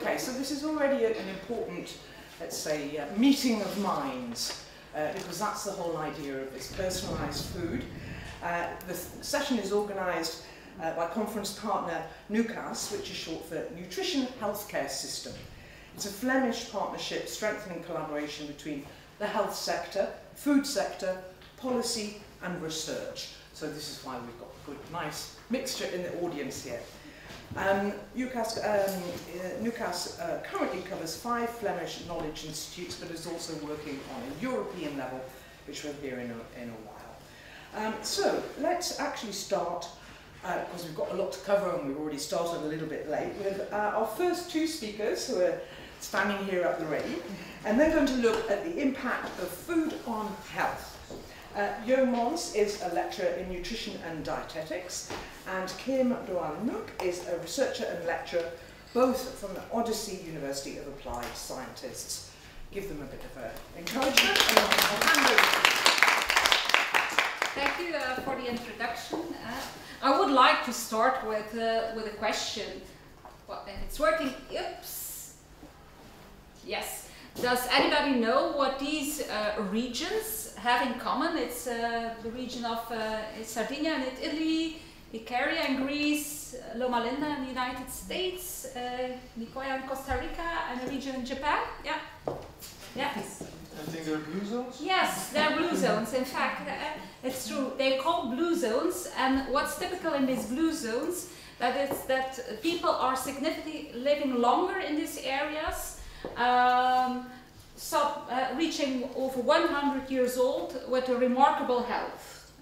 Okay, so this is already an important, let's say, meeting of minds, because that's the whole idea of this personalised food. The session is organised by conference partner NUCAS, which is short for Nutrition Healthcare System. It's a Flemish partnership strengthening collaboration between the health sector, food sector, policy and research. So this is why we've got a good, nice mixture in the audience here. NUCAS currently covers 5 Flemish knowledge institutes, but is also working on a European level, which we'll hear in a while. So let's actually start, because we've got a lot to cover and we've already started a little bit late, with our first 2 speakers who are standing here at the ready, and they're going to look at the impact of food on health. Jo Mons is a lecturer in nutrition and dietetics, and Kim Doan-Nook is a researcher and lecturer, both from the Odyssey University of Applied Scientists. Give them a bit of encouragement, and I'll hand over. Thank you for the introduction. I would like to start with a question. Well, it's working. Oops. Yes. Does anybody know what these regions have in common? It's the region of Sardinia in Italy, Icaria in Greece, Loma Linda in the United States, Nicoya in Costa Rica, and a region in Japan. Yeah. Yes. I think they're blue zones? Yes, they're blue zones. In fact, it's true. They're called blue zones, and what's typical in these blue zones that people are significantly living longer in these areas. Reaching over 100 years old with a remarkable health.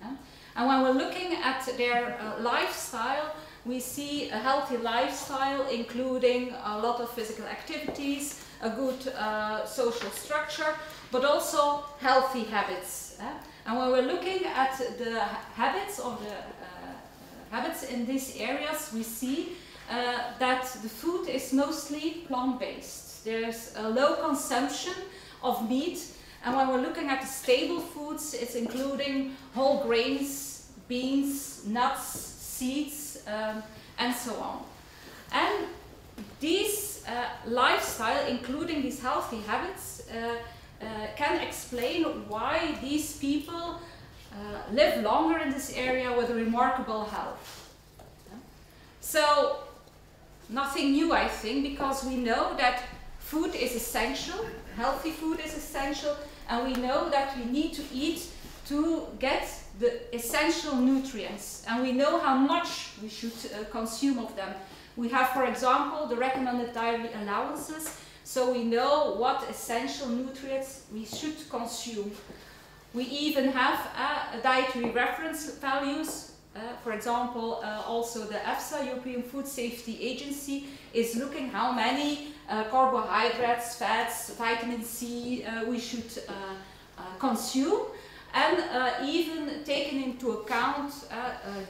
And when we're looking at their lifestyle, we see a healthy lifestyle including a lot of physical activities, a good social structure, but also healthy habits. And when we're looking at the habits of the habits in these areas, we see that the food is mostly plant-based. There's a low consumption of meat, and when we're looking at the stable foods, it's including whole grains, beans, nuts, seeds, and so on. And these lifestyle, including these healthy habits, can explain why these people live longer in this area with a remarkable health. So, nothing new, I think, because we know that food is essential, healthy food is essential, and we know that we need to eat to get the essential nutrients, and we know how much we should consume of them. We have, for example, the recommended dietary allowances, so we know what essential nutrients we should consume. We even have dietary reference values. For example, also the EFSA, European Food Safety Agency, is looking how many carbohydrates, fats, vitamin C we should consume, and even taking into account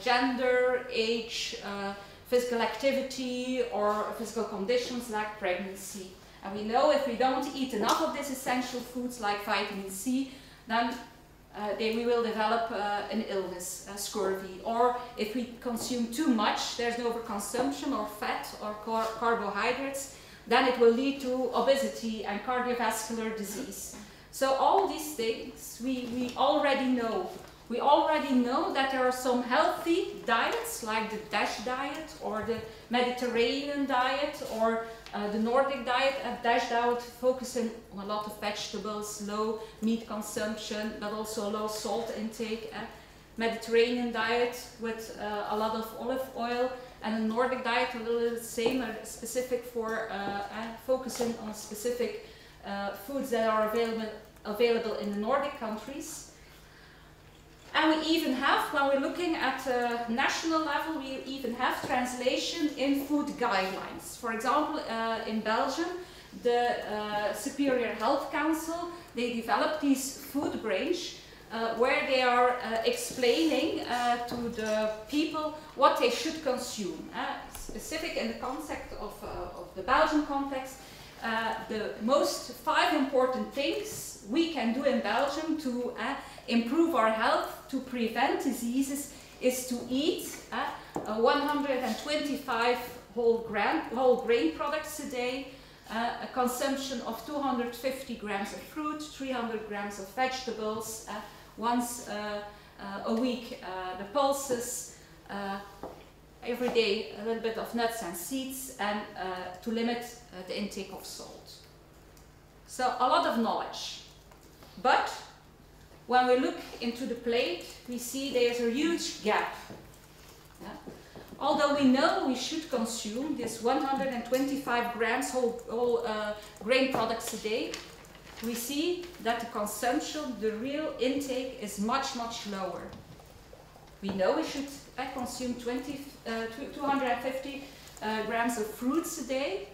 gender, age, physical activity or physical conditions like pregnancy. And we know if we don't eat enough of these essential foods like vitamin C, then we will develop an illness, scurvy. Or if we consume too much, there's no overconsumption or fat or carbohydrates, then it will lead to obesity and cardiovascular disease. So all these things we already know. We already know that there are some healthy diets like the DASH diet or the Mediterranean diet or the Nordic diet. DASH diet focusing on a lot of vegetables, low meat consumption, but also low salt intake. Mediterranean diet with a lot of olive oil, and a Nordic diet a little the same, specific for focusing on specific foods that are available in the Nordic countries. And we even have, when we're looking at national level, we even have translation in food guidelines. For example, in Belgium, the Superior Health Council, they developed this food branch where they are explaining to the people what they should consume. Specific in the context of the Belgian context, the most 5 important things we can do in Belgium to improve our health, to prevent diseases, is to eat 125 whole grain products a day, a consumption of 250 grams of fruit, 300 grams of vegetables, once a week the pulses, every day a little bit of nuts and seeds, and to limit the intake of salt. So a lot of knowledge. But when we look into the plate, we see there's a huge gap. Yeah? Although we know we should consume this 125 grams whole grain products a day, we see that the consumption, the real intake, is much, much lower. We know we should consume 250 grams of fruits a day,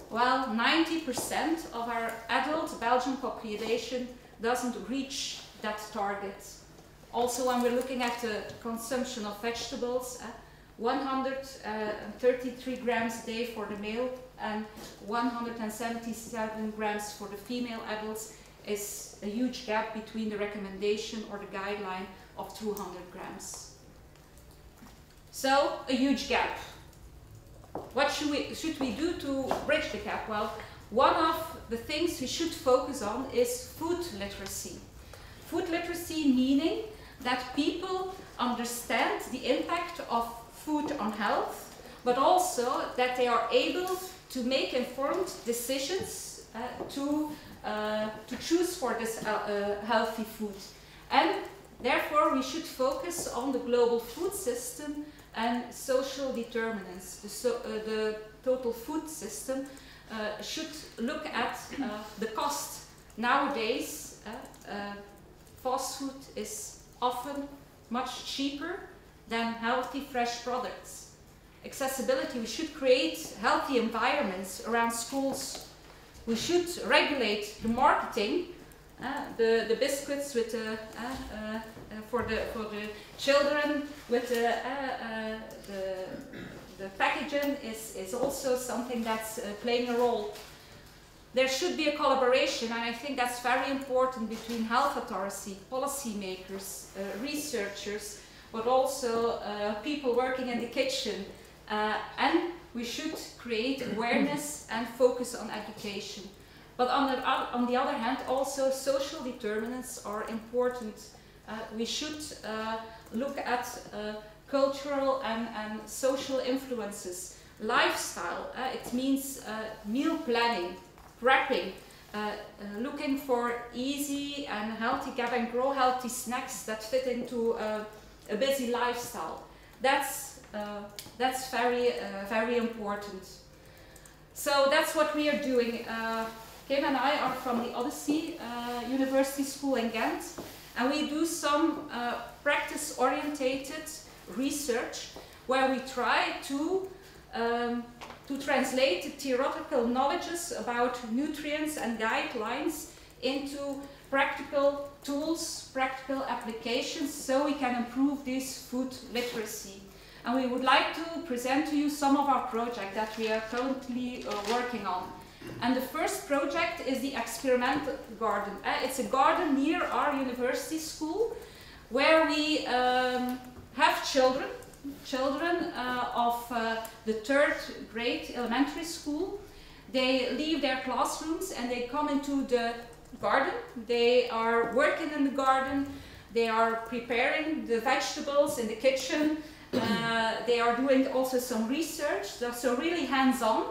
while 90% of our adult Belgian population doesn't reach that target. Also, when we're looking at the consumption of vegetables, 133 grams a day for the male and 177 grams for the female adults is a huge gap between the recommendation or the guideline of 200 grams. So, a huge gap. What should we do to bridge the gap? Well, one of the things we should focus on is food literacy. Food literacy meaning that people understand the impact of food on health, but also that they are able to make informed decisions to choose for this healthy food. And therefore we should focus on the global food system and social determinants. The total food system should look at the cost. Nowadays, fast food is often much cheaper than healthy fresh products. Accessibility, we should create healthy environments around schools. We should regulate the marketing, the biscuits with for the children with the packaging is also something that's playing a role. There should be a collaboration, and I think that's very important, between health authority, policymakers, researchers, but also people working in the kitchen. And we should create awareness and focus on education. But on the other hand, also social determinants are important. We should look at cultural and social influences. Lifestyle, it means meal planning, prepping, looking for easy and healthy, get and grow healthy snacks that fit into a busy lifestyle. That's very important. So that's what we are doing. Kim and I are from the Odyssey University School in Ghent, and we do some practice-orientated research where we try to translate the theoretical knowledges about nutrients and guidelines into practical tools, practical applications, so we can improve this food literacy. And we would like to present to you some of our projects that we are currently working on. And the first project is the experimental garden. It's a garden near our university school where we have children of the 3rd grade elementary school. They leave their classrooms and they come into the garden. They are working in the garden. They are preparing the vegetables in the kitchen. They are doing also some research, so really hands-on.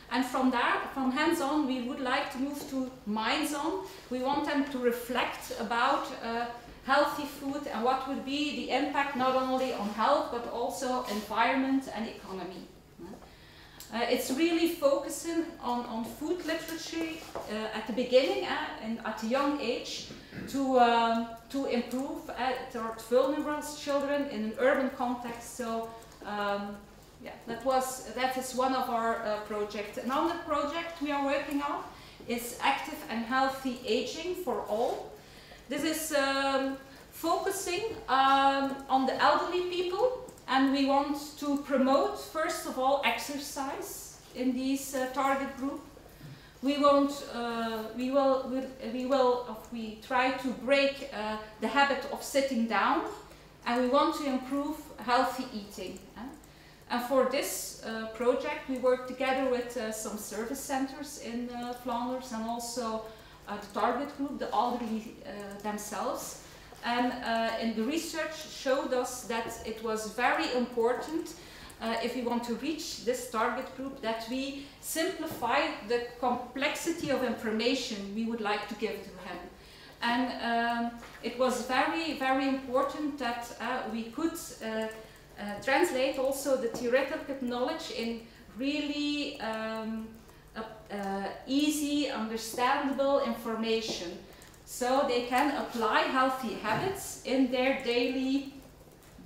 And from hands-on, we would like to move to minds-on. We want them to reflect about healthy food and what would be the impact not only on health but also environment and economy. It's really focusing on food literacy at the beginning and at a young age to improve towards vulnerable children in an urban context. So yeah, that is one of our projects. Another project we are working on is active and healthy aging for all. This is focusing on the elderly people, and we want to promote, first of all, exercise in this target group. We try to break the habit of sitting down, and we want to improve healthy eating. And for this project, we worked together with some service centers in Flanders and also the target group, the elderly themselves. And in the research showed us that it was very important if we want to reach this target group that we simplify the complexity of information we would like to give to him. And it was very, very important that we could translate also the theoretical knowledge in really easy, understandable information, so they can apply healthy habits in their daily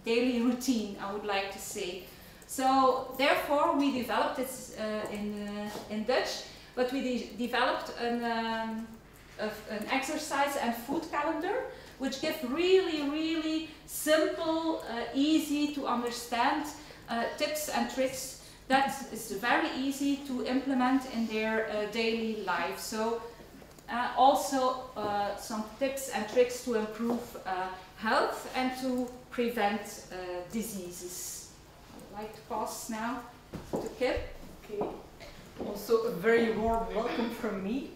routine, I would like to say. So therefore we developed it in Dutch, but we developed an exercise and food calendar which give really simple, easy to understand tips and tricks that is very easy to implement in their daily life. So also some tips and tricks to improve health and to prevent diseases. I'd like to pass now to Kim. Okay. Also a very warm welcome from me.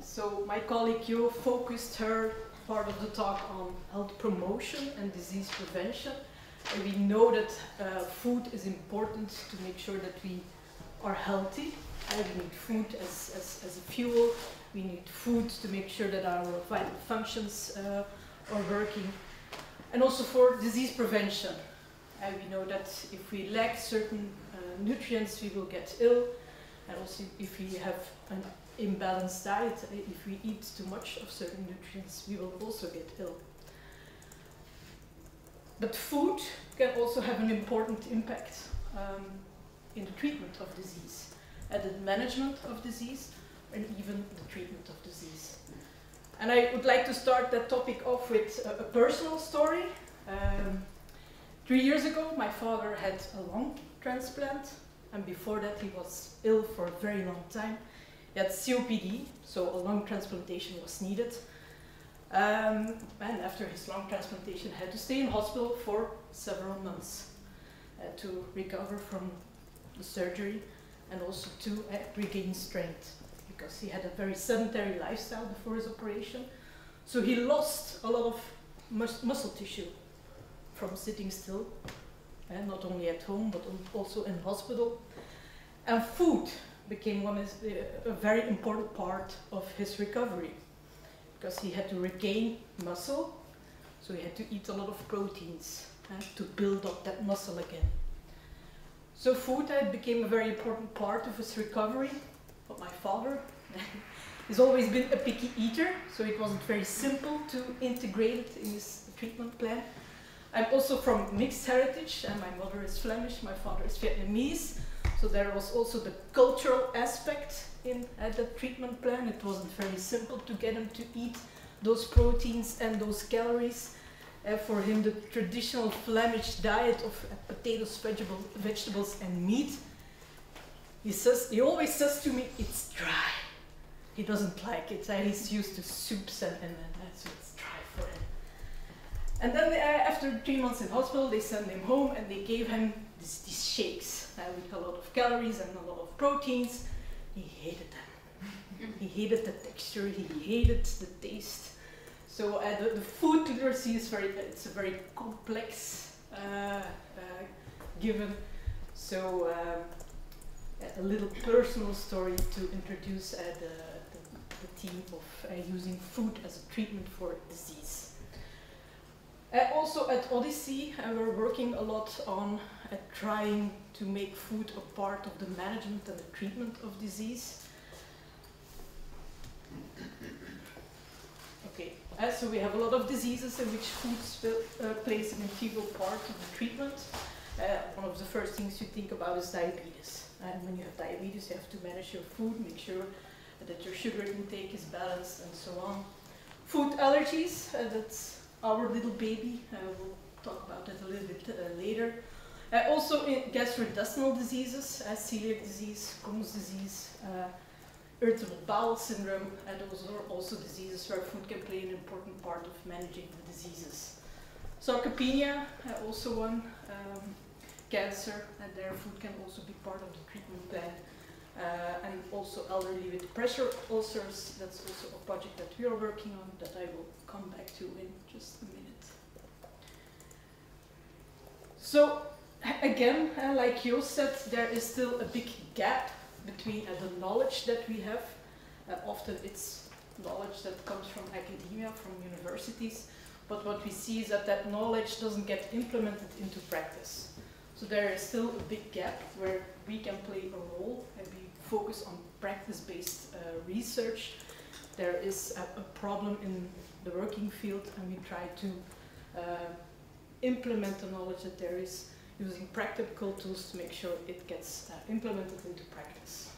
So my colleague Jo focused her part of the talk on health promotion and disease prevention. And we know that food is important to make sure that we are healthy. We need food as a fuel. We need food to make sure that our vital functions are working. And also for disease prevention. We know that if we lack certain nutrients, we will get ill. And also if we have an imbalanced diet, if we eat too much of certain nutrients, we will also get ill. But food can also have an important impact in the treatment of disease, and the management of disease, and even the treatment of disease. And I would like to start that topic off with a personal story. 3 years ago, my father had a lung transplant, and before that he was ill for a very long time. He had COPD, so a lung transplantation was needed. And after his lung transplantation, he had to stay in hospital for several months to recover from the surgery and also to regain strength, because he had a very sedentary lifestyle before his operation. So he lost a lot of muscle tissue from sitting still, and not only at home, but also in hospital. And food became a very important part of his recovery, because he had to regain muscle, so he had to eat a lot of proteins to build up that muscle again. So food became a very important part of his recovery. But my father has always been a picky eater, so it wasn't very simple to integrate it in his treatment plan. I'm also from mixed heritage, and my mother is Flemish, my father is Vietnamese. So there was also the cultural aspect in the treatment plan. It wasn't very simple to get him to eat those proteins and those calories. For him, the traditional Flemish diet of potatoes, vegetables and meat, he always says to me, it's dry. He doesn't like it. He's used to soups and so it's dry for him. And then after 3 months in hospital, they sent him home and they gave him these shakes with a lot of calories and a lot of proteins. He hated them. He hated the texture, he hated the taste. So the food literacy is it's a very complex given. So a little personal story to introduce the theme of using food as a treatment for disease. Also at Odyssey, we're working a lot on trying to make food a part of the management and the treatment of disease. Okay, so we have a lot of diseases in which food plays an integral part of the treatment. One of the first things you think about is diabetes. And when you have diabetes, you have to manage your food, make sure that your sugar intake is balanced and so on. Food allergies, that's our little baby. We'll talk about that a little bit later. Also in gastrointestinal diseases, celiac disease, Crohn's disease, irritable bowel syndrome, and those are also diseases where food can play an important part of managing the diseases. Sarcopenia, also one, cancer, and their food can also be part of the treatment plan. And also elderly with pressure ulcers, that's also a project that we are working on that I will come back to in just a minute. So again, like Jo said, there is still a big gap between the knowledge that we have. Often it's knowledge that comes from academia, from universities, but what we see is that that knowledge doesn't get implemented into practice. So there is still a big gap where we can play a role and we focus on practice-based research. There is a problem in the working field, and we try to implement the knowledge that there is using practical tools to make sure it gets implemented into practice.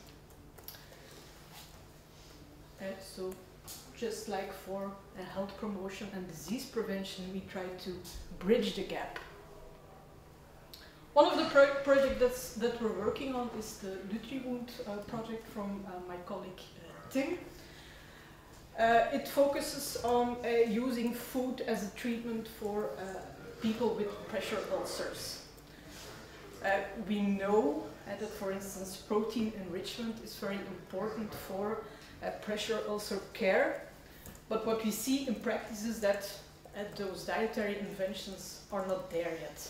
So just like for health promotion and disease prevention, we try to bridge the gap. One of the projects that we're working on is the NutriWound project from my colleague Tim. It focuses on using food as a treatment for people with pressure ulcers. We know that, for instance, protein enrichment is very important for pressure ulcer care, but what we see in practice is that those dietary interventions are not there yet.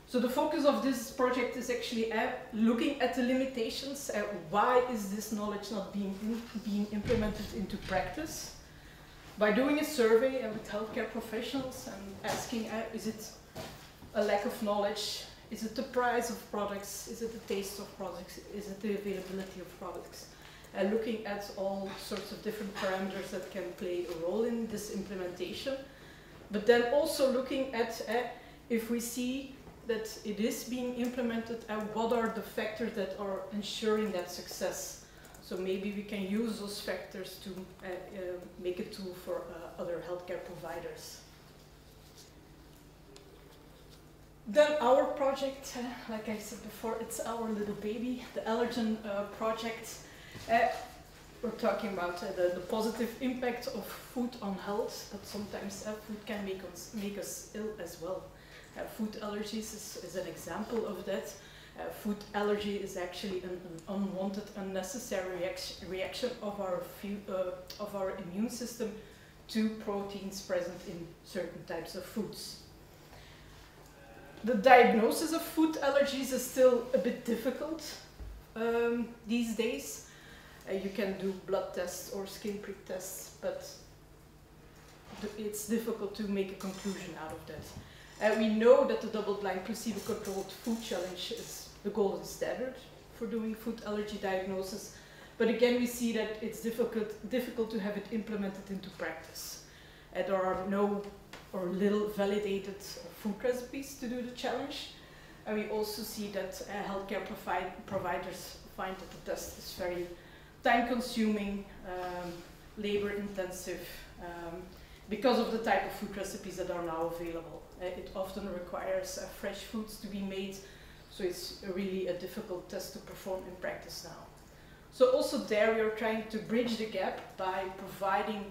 So the focus of this project is actually looking at the limitations. Why is this knowledge not being implemented into practice? By doing a survey with healthcare professionals and asking, is it a lack of knowledge? Is it the price of products? Is it the taste of products? Is it the availability of products? Looking at all sorts of different parameters that can play a role in this implementation. But then also looking at if we see that it is being implemented, and what are the factors that are ensuring that success. So maybe we can use those factors to make a tool for other healthcare providers. Then our project, like I said before, it's our little baby, the allergen project. We're talking about the positive impact of food on health, but sometimes food can make us ill as well. Food allergies is an example of that. Food allergy is actually an unwanted, unnecessary reaction of our immune system to proteins present in certain types of foods. The diagnosis of food allergies is still a bit difficult these days. You can do blood tests or skin prick tests, but it's difficult to make a conclusion out of that. We know that the double-blind placebo-controlled food challenge is the golden standard for doing food allergy diagnosis, but again we see that it's difficult to have it implemented into practice. There are no or little validated food recipes to do the challenge, and we also see that healthcare providers find that the test is very time-consuming, labor-intensive, because of the type of food recipes that are now available. It often requires fresh foods to be made, so it's really a difficult test to perform in practice now. So also there we are trying to bridge the gap by providing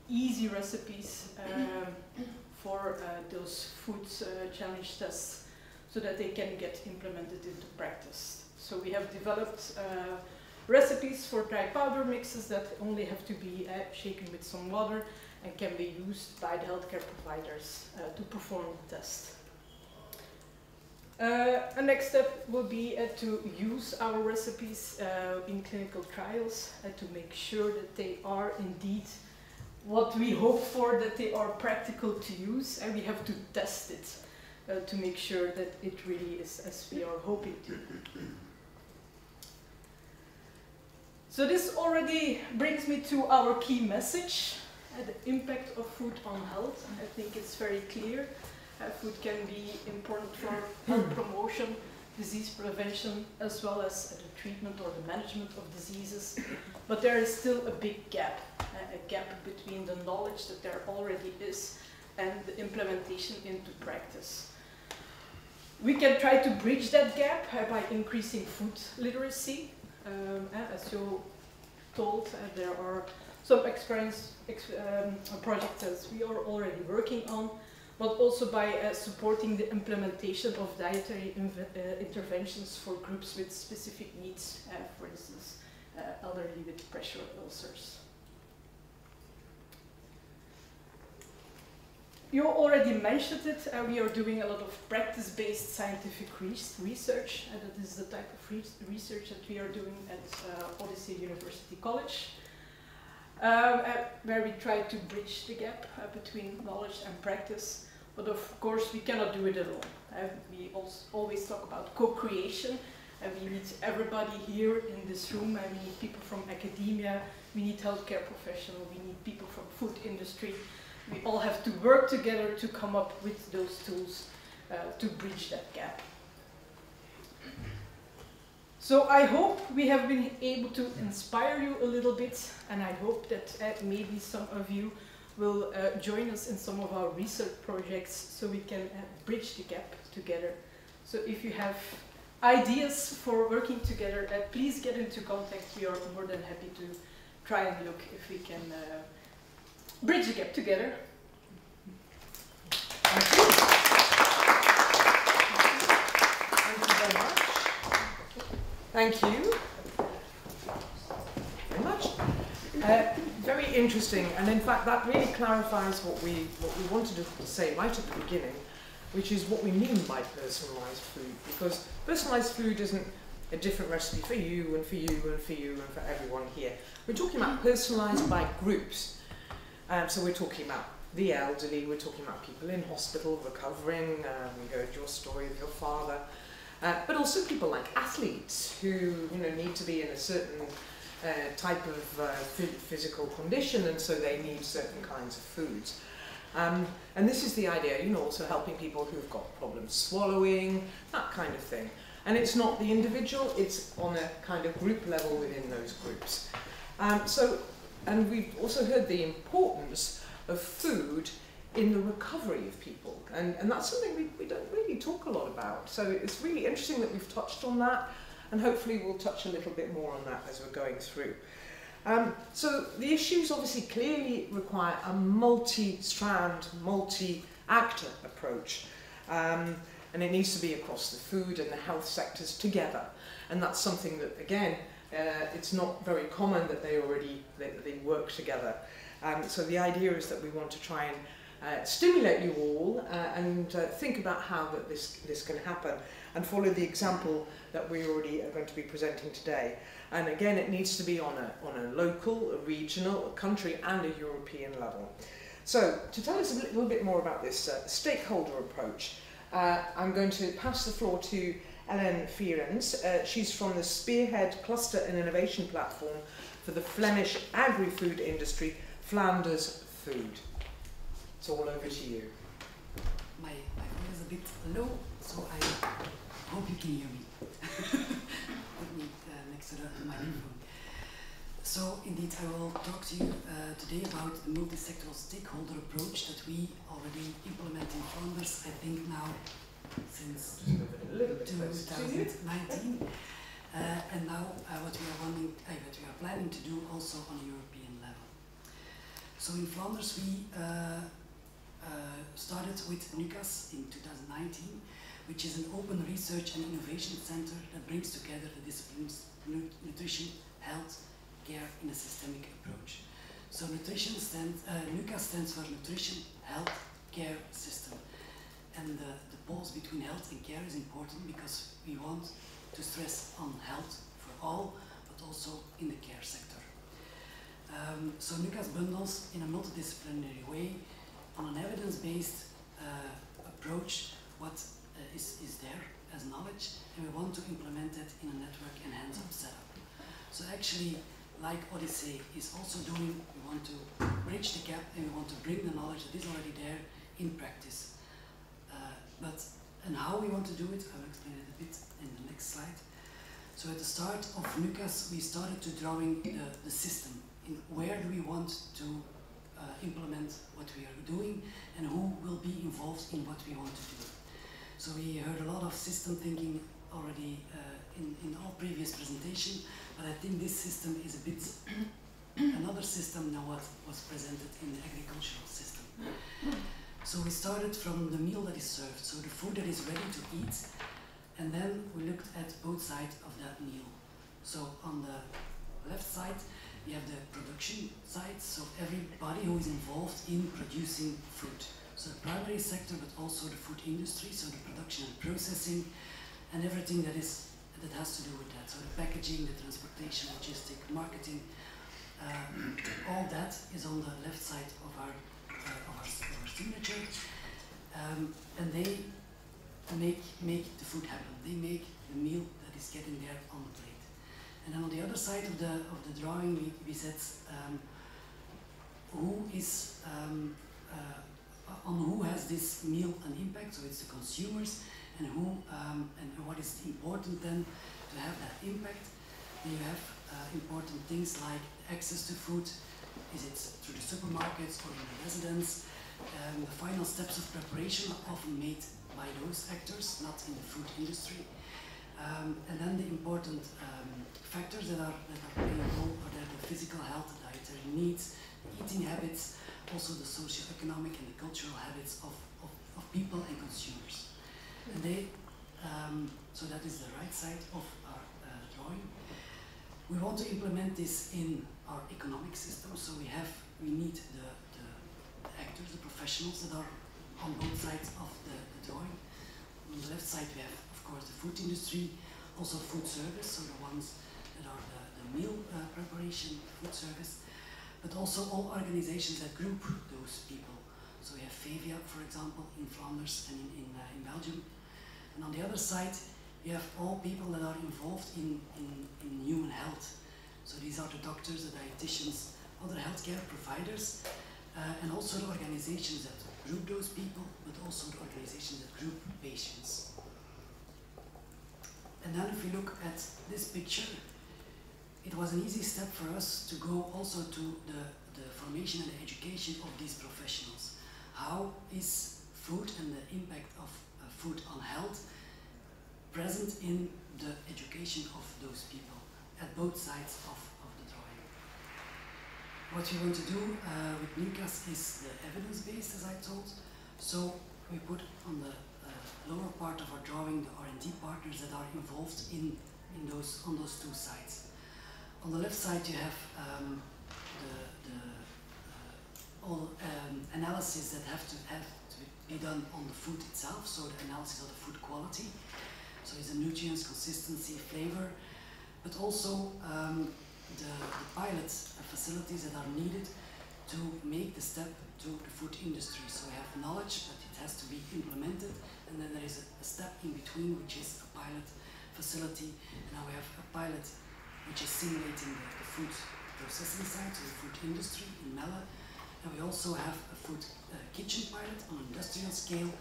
easy recipes for those food challenge tests so that they can get implemented into practice. So we have developed recipes for dry powder mixes that only have to be shaken with some water and can be used by the healthcare providers to perform the test. A next step will be to use our recipes in clinical trials to make sure that they are indeed what we hope for, that they are practical to use, and we have to test it to make sure that it really is as we are hoping to. So this already brings me to our key message, the impact of food on health. I think it's very clear. Food can be important for health promotion, disease prevention, as well as the treatment or the management of diseases. But there is still a big gap, a gap between the knowledge that there already is and the implementation into practice. We can try to bridge that gap by increasing food literacy. As you told, there are some projects that we are already working on. but also by supporting the implementation of dietary interventions for groups with specific needs, for instance, elderly with pressure ulcers. You already mentioned it, we are doing a lot of practice-based scientific research, and that is the type of research that we are doing at Odyssey University College, where we try to bridge the gap between knowledge and practice, but of course we cannot do it alone. We always talk about co-creation, and we need everybody here in this room, and we need people from academia, we need healthcare professionals, we need people from food industry. We all have to work together to come up with those tools to bridge that gap. So I hope we have been able to inspire you a little bit, and I hope that maybe some of you will join us in some of our research projects so we can bridge the gap together. So if you have ideas for working together, please get into contact. We are more than happy to try and look if we can bridge the gap together. Thank you. Thank you very much. Thank you very much. Very interesting, and in fact that really clarifies what we wanted to say right at the beginning, which is what we mean by personalised food, because personalised food isn't a different recipe for you and for you and for you and for everyone here. We're talking about personalised by groups. So we're talking about the elderly, we're talking about people in hospital recovering, we heard your story of your father, but also people like athletes who need to be in a certain type of physical condition, and so they need certain kinds of foods. And this is the idea, also helping people who've got problems swallowing, that kind of thing. And it's not the individual, it's on a kind of group level within those groups. And we've also heard the importance of food in the recovery of people. And that's something we don't really talk a lot about. So it's really interesting that we've touched on that, and hopefully we'll touch a little bit more on that as we're going through. So the issues obviously clearly require a multi-strand, multi-actor approach. And it needs to be across the food and the health sectors together. And that's something that, again, it's not very common that they work together. So the idea is that we want to try and stimulate you all and think about how this can happen, and follow the example that we already are going to be presenting today. And again, it needs to be on a local, a regional, a country and a European level. So to tell us a little bit more about this stakeholder approach, I'm going to pass the floor to Ellen Vierens. She's from the Spearhead Cluster and Innovation Platform for the Flemish agri-food industry, Flanders Food. It's all over to you. My voice is a bit low, so I hope you can hear me. Put me next to the microphone. So indeed, I will talk to you today about the multi-sectoral stakeholder approach that we already implement in Flanders, I think now since 2019, and now what we are planning to do also on a European level. So in Flanders we started with NUCAS in 2019, which is an open research and innovation center that brings together the disciplines nutrition, health, care in a systemic approach. So NUCAS stands for Nutrition, Health, Care System. And the pause between health and care is important because we want to stress on health for all, but also in the care sector. So NUCAS bundles in a multidisciplinary way on an evidence-based approach what is there as knowledge, and we want to implement it in a network and hands-on setup. So actually, like Odyssey is also doing, we want to bridge the gap and we want to bring the knowledge that is already there in practice. And how we want to do it, I will explain it a bit in the next slide. So at the start of NUCAS, we started to drawing the system. Where do we want to implement what we are doing, and who will be involved in what we want to do. So we heard a lot of system thinking already in all previous presentations, but I think this system is a bit another system than what was presented in the agricultural system. So we started from the meal that is served, so the food that is ready to eat, and then we looked at both sides of that meal. So on the left side, we have the production side, so everybody who is involved in producing food. So the primary sector, but also the food industry, so the production and processing, and everything that has to do with that. So the packaging, the transportation, logistic, marketing, all that is on the left side of our signature, and they make the food happen. They make the meal that is getting there on the plate. And then on the other side of the drawing, we said who is on who has this meal an impact. So it's the consumers, and who and what is important then to have that impact. You have important things like access to food. Is it through the supermarkets or in the residence? The final steps of preparation are often made by those actors, not in the food industry. And then the important factors that are playing a role are the physical health, the dietary needs, the eating habits, also the socio-economic and the cultural habits of people and consumers. And so that is the right side of our drawing. We want to implement this in our economic system, so we need the actors, the professionals that are on both sides of the drawing. On the left side we have, of course, the food industry, also food service, so the ones that are the meal preparation, food service, but also all organizations that group those people. So we have FEVIA, for example, in Flanders and in Belgium. And on the other side, you have all people that are involved in human health. So these are the doctors, the dietitians, other healthcare providers, and also the organizations that group those people, but also the organizations that group patients. And then if we look at this picture, it was an easy step for us to go also to the formation and the education of these professionals. How is food and the impact of food on health present in the education of those people at both sides of the drawing? What we want to do with NUCAS is the evidence-based, as I told. So we put on the lower part of our drawing the R&D partners that are involved on those two sides. On the left side you have all analyses that have to be done on the food itself, so the analysis of the food quality. So it's the nutrients, consistency, flavor, but also the pilot facilities that are needed to make the step to the food industry. So we have knowledge, but it has to be implemented, and then there is a step in between, which is a pilot facility. And now we have a pilot which is simulating the food processing side, so the food industry in Melle. And we also have a food kitchen pilot on an industrial scale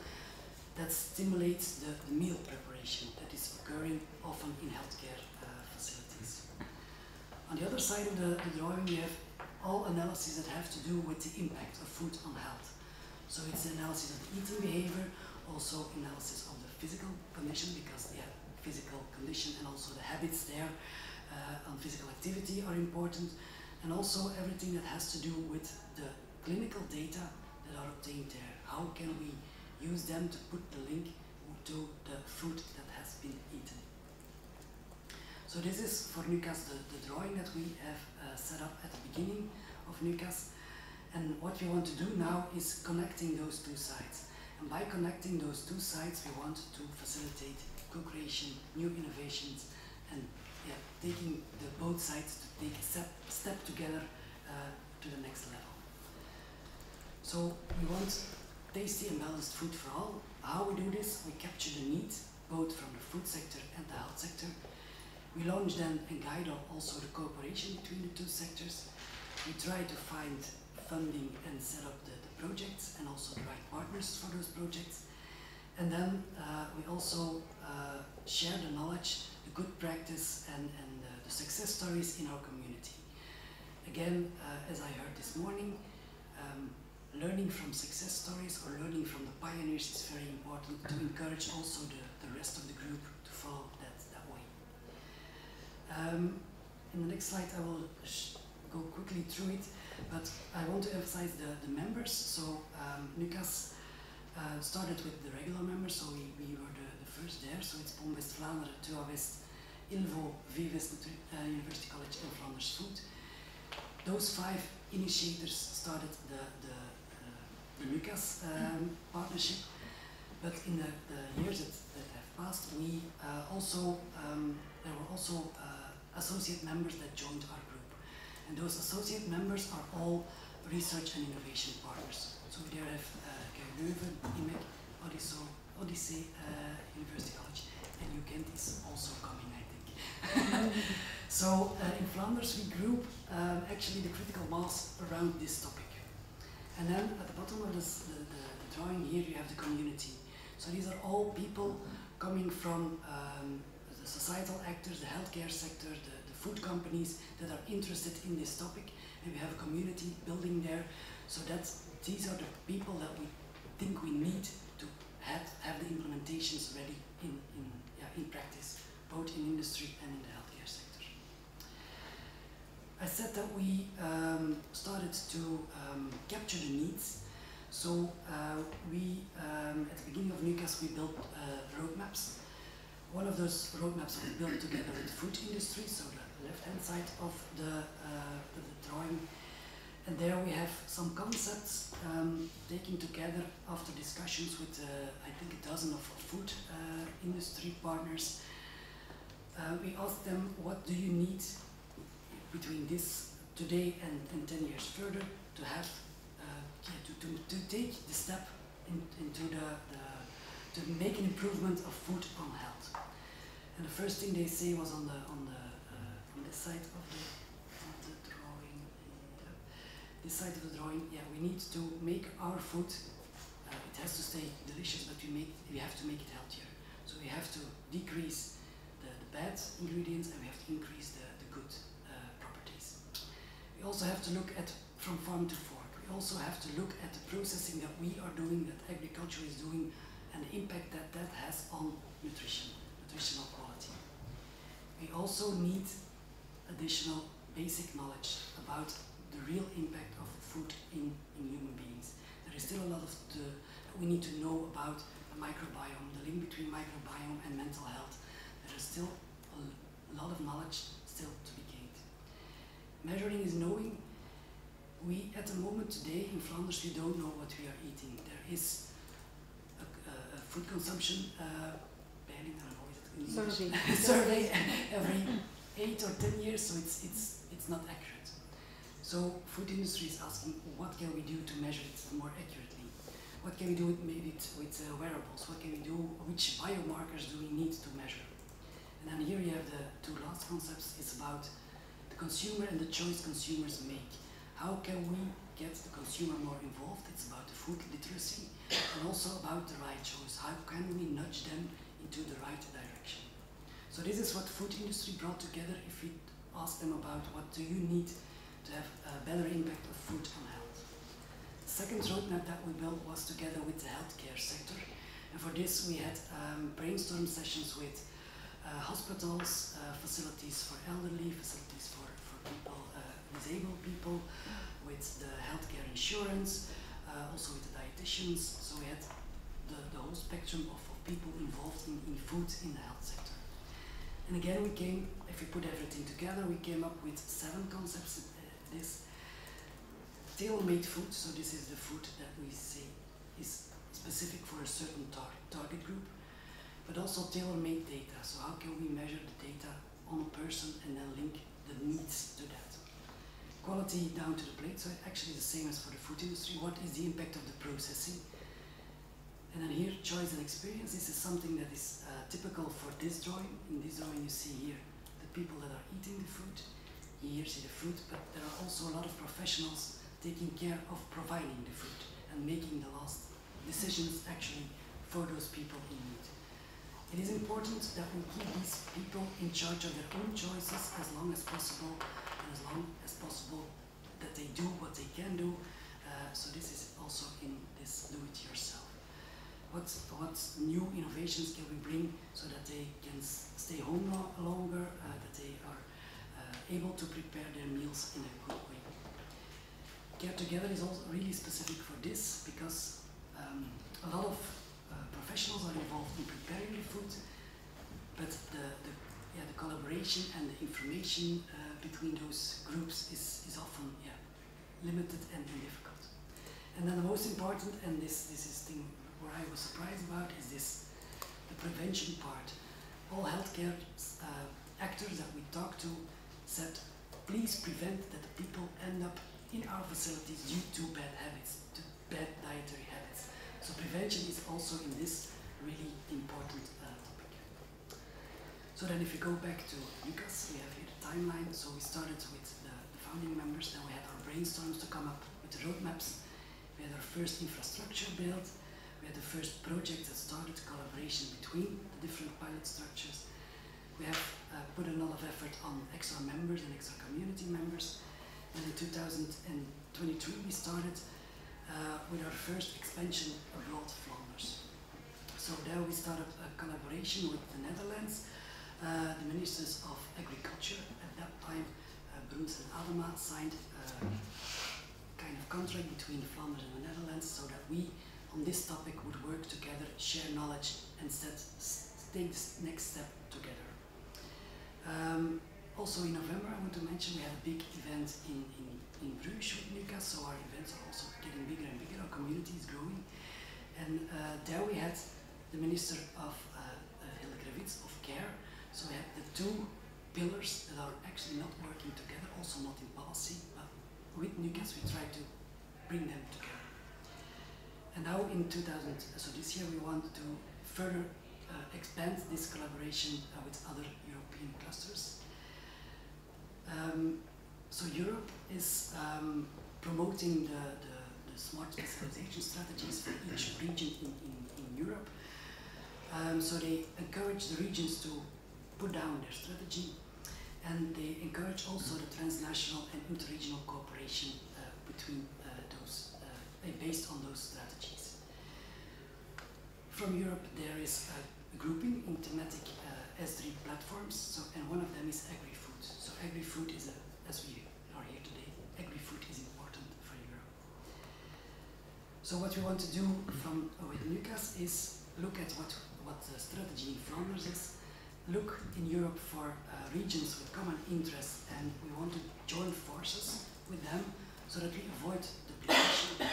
that stimulates the meal preparation that is occurring often in healthcare facilities. On the other side of the drawing, we have all analyses that have to do with the impact of food on health. So it's the analysis of the eating behavior, also analysis of the physical condition, because the physical condition and also the habits there on physical activity are important, and also everything that has to do with the clinical data that are obtained there. How can we use them to put the link to the food that has been eaten? So this is for NUCAS the drawing that we have set up at the beginning of NUCAS, and what we want to do now is connecting those two sides. And by connecting those two sides, we want to facilitate co-creation, new innovations, and taking both sides to take a step together to the next level. So we want tasty and balanced food for all. How we do this? We capture the need, both from the food sector and the health sector. We launch then and guide also the cooperation between the two sectors. We try to find funding and set up the projects and also the right partners for those projects. And then we also share the knowledge, the good practice, and the success stories in our community. Again, as I heard this morning, learning from success stories or learning from the pioneers is very important to encourage also the rest of the group to follow that way. In the next slide I will go quickly through it, but I want to emphasize the members. So NUCAS Started with the regular members, so we were the first there. So it's POM West-Vlaanderen, TUA West, ILVO, VWest, University College and Flanders Food. Those 5 initiators started the NUCAS partnership, but in the years that have passed, we there were also associate members that joined our group. And those associate members are all research and innovation partners. So we there have Leuven, IMEC, Odyssey University College, and UKent is also coming, I think. So in Flanders we group actually the critical mass around this topic. And then at the bottom of the drawing here you have the community. So these are all people coming from the societal actors, the healthcare sector, the food companies that are interested in this topic, and we have a community building there. So these are the people that we think we need to have the implementations ready in practice, both in industry and in the healthcare sector. I said that we started to capture the needs. So we, at the beginning of NUCAS, we built roadmaps. One of those roadmaps was built together with the food industry, so the left-hand side of the drawing. And there we have some concepts taken together after discussions with, I think, a dozen of food industry partners. We asked them, what do you need between this today and 10 years further to have, to take the step into to make an improvement of food on health. And the first thing they say was on this side of the drawing. This side of the drawing, yeah, we need to make our food. It has to stay delicious, but we have to make it healthier. So we have to decrease the bad ingredients, and we have to increase the good properties. We also have to look at from farm to fork. We also have to look at the processing that we are doing, that agriculture is doing, and the impact that that has on nutritional quality. We also need additional basic knowledge about the real impact of food in human beings. There is still a lot that we need to know about the microbiome, the link between microbiome and mental health. There is still a lot of knowledge still to be gained. Measuring is knowing. We, at the moment today in Flanders, we don't know what we are eating. There is a food consumption survey every 8 or 10 years, so it's not accurate. So food industry is asking, what can we do to measure it more accurately? What can we do maybe with wearables? What can we do? Which biomarkers do we need to measure? And then here you have the 2 last concepts. It's about the consumer and the choice consumers make. How can we get the consumer more involved? It's about the food literacy and also about the right choice. How can we nudge them into the right direction? So this is what the food industry brought together. If we ask them about what do you need to have a better impact of food on health. The second roadmap that we built was together with the healthcare sector. And for this we had brainstorm sessions with hospitals, facilities for elderly, facilities for people, disabled people, with the healthcare insurance, also with the dietitians. So we had the whole spectrum of people involved in food in the health sector. And again, we came, if we put everything together, we came up with 7 concepts. This tailor-made food, so this is the food that we say is specific for a certain target group, but also tailor-made data. So how can we measure the data on a person and then link the needs to that? Quality down to the plate, so it actually is the same as for the food industry. What is the impact of the processing? And then here, choice and experience. This is something that is typical for this drawing. In this drawing you see here the people that are eating the food. Here you see the food, but there are also a lot of professionals taking care of providing the food and making the last decisions actually for those people in need. It is important that we keep these people in charge of their own choices as long as possible, and as long as possible that they do what they can do. So this is also in this do-it-yourself. What new innovations can we bring so that they can stay home longer, that they are able to prepare their meals in a good way. Care Together is also really specific for this because a lot of professionals are involved in preparing the food, but the collaboration and the information between those groups is often limited and difficult. And then the most important, and this is thing where I was surprised about, is the prevention part. All healthcare actors that we talked to said, please prevent that the people end up in our facilities due to bad habits, to bad dietary habits. So prevention is also in this really important topic. So then if you go back to UCAS, we have here the timeline. So we started with the founding members, then we had our brainstorms to come up with the roadmaps. We had our first infrastructure built. We had the first project that started collaboration between the different pilot structures. We have put a lot of effort on extra members and extra community members. And in 2023 we started with our first expansion abroad Flanders. So there we started a collaboration with the Netherlands, the Ministers of Agriculture. At that time, Bruns and Adema signed a kind of contract between Flanders and the Netherlands so that we, on this topic, would work together, share knowledge, and take this next step together. Also in November, I want to mention we had a big event in Bruges with NUCAS, so our events are also getting bigger and bigger, our community is growing. And there we had the Minister of Hillegravits of Care, so we had the two pillars that are actually not working together, also not in policy, but with NUCAS we try to bring them together. And now in so this year we want to further expand this collaboration with other European clusters. So Europe is promoting the smart specialization strategies for each region in Europe. So they encourage the regions to put down their strategy, and they encourage also the transnational and interregional cooperation between those, based on those strategies. From Europe there is a grouping in thematic S3 platforms, so, and one of them is agri-food. So agri-food is, as we are here today, agri-food is important for Europe. So what we want to do with NUCAS is look at what the strategy in Flanders is, look in Europe for regions with common interests, and we want to join forces with them so that we avoid duplication,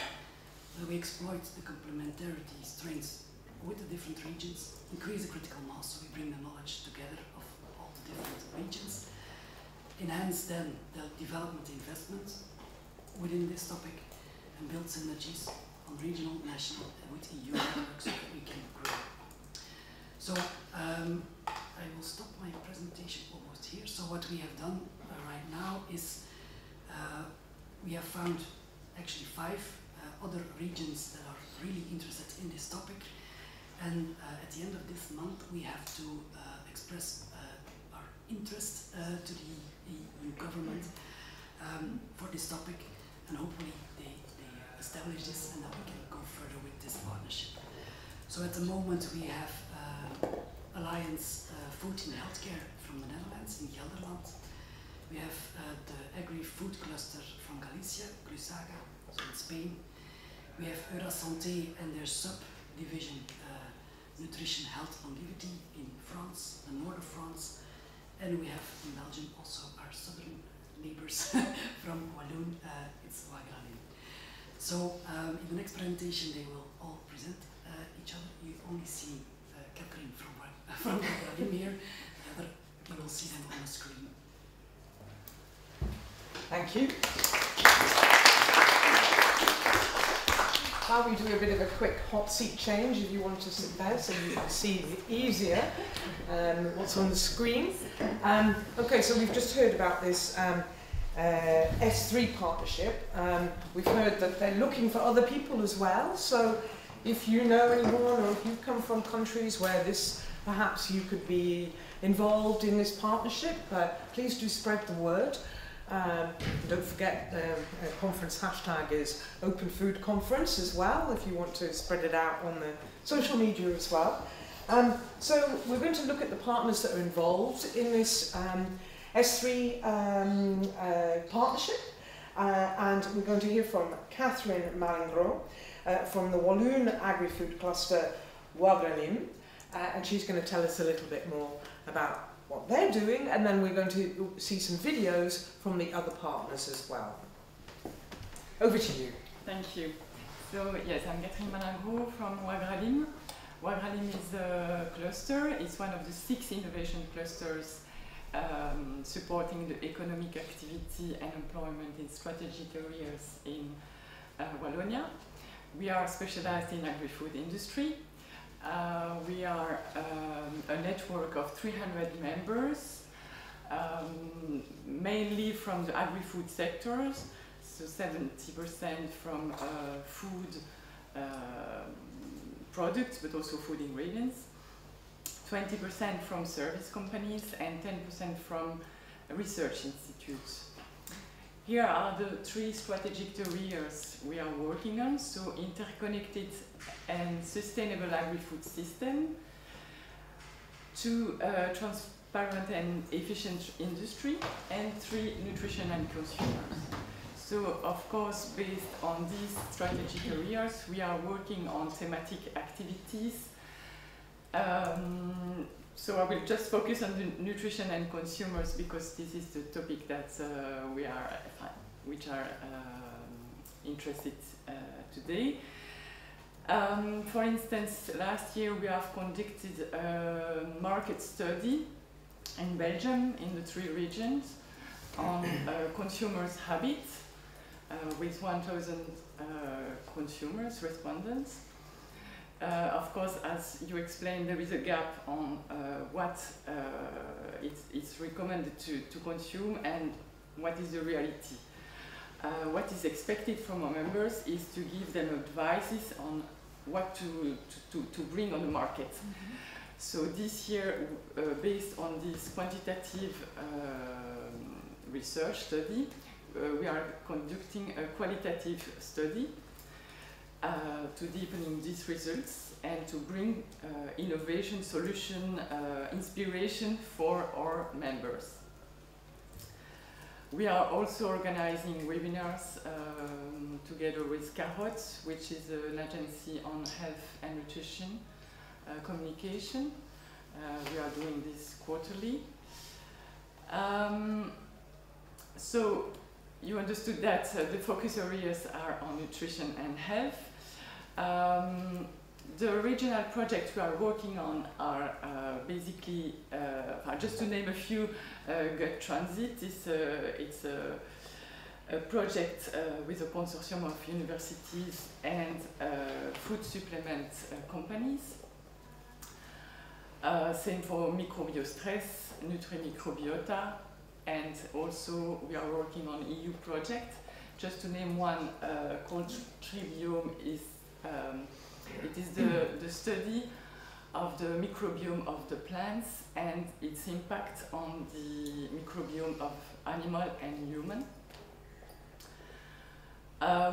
that we exploit the complementarity strengths with the different regions, increase the critical mass, so we bring the knowledge together of all the different regions, enhance then the development investment within this topic, and build synergies on regional, national, and with EU networks so that we can grow. So I will stop my presentation almost here. So what we have done right now is we have found actually 5 other regions that are really interested in this topic. And at the end of this month, we have to express our interest to the EU government for this topic, and hopefully they establish this and that we can go further with this partnership. So at the moment we have Alliance Food in Healthcare from the Netherlands in Gelderland. We have the Agri-Food Cluster from Galicia, Glusaga, so in Spain. We have Eurasanté and their subdivision Nutrition, Health, Longevity in France, the north of France. And we have in Belgium also our southern neighbors from Walloon, it's Wagrain. So in the next presentation they will all present each other. You only see Catherine from Wagrain here, but you will see them on the screen. Thank you. Now we do a bit of a quick hot seat change if you want to sit there so you can see easier what's on the screen. Okay, so we've just heard about this S3 partnership. We've heard that they're looking for other people as well, so if you know anyone or if you come from countries where perhaps you could be involved in this partnership, please do spread the word. Don't forget the conference hashtag is Open Food Conference as well, if you want to spread it out on the social media as well. So we're going to look at the partners that are involved in this S3 partnership, and we're going to hear from Catherine Malingro, from the Walloon Agri-Food Cluster Wagralim, and she's going to tell us a little bit more about what they're doing, and then we're going to see some videos from the other partners as well. Over to you. Thank you. So yes, I'm Catherine Malingro from Wagralim. Wagralim is a cluster. It's one of the 6 innovation clusters supporting the economic activity and employment in strategic areas in Wallonia. We are specialized in agri-food industry. We are a network of 300 members, mainly from the agri-food sectors, so 70% from food products, but also food ingredients, 20% from service companies, and 10% from research institutes. Here are the 3 strategic areas we are working on, so interconnected and sustainable agri-food system, 2 transparent and efficient industry, and 3 nutrition and consumers. So, of course, based on these strategic areas, we are working on thematic activities. So I will just focus on the nutrition and consumers because this is the topic that which are interested today. For instance, last year we have conducted a market study in Belgium in the 3 regions on consumers' habits with 1,000 consumers, respondents. Of course, as you explained, there is a gap on what it's recommended to consume and what is the reality. What is expected from our members is to give them advices on what to bring on the market. Mm-hmm. So this year, based on this quantitative research study, we are conducting a qualitative study to deepening these results and to bring innovation, solution, inspiration for our members. We are also organizing webinars together with Carrot, which is an agency on health and nutrition communication. We are doing this quarterly. So you understood that the focus areas are on nutrition and health. The regional projects we are working on are basically, just to name a few, Gut Transit. It's a project with a consortium of universities and food supplement companies. Same for Microbiostress, Nutri-Microbiota, and also we are working on EU project. Just to name one called Tribiome, it is the study of the microbiome of the plants and its impact on the microbiome of animal and human.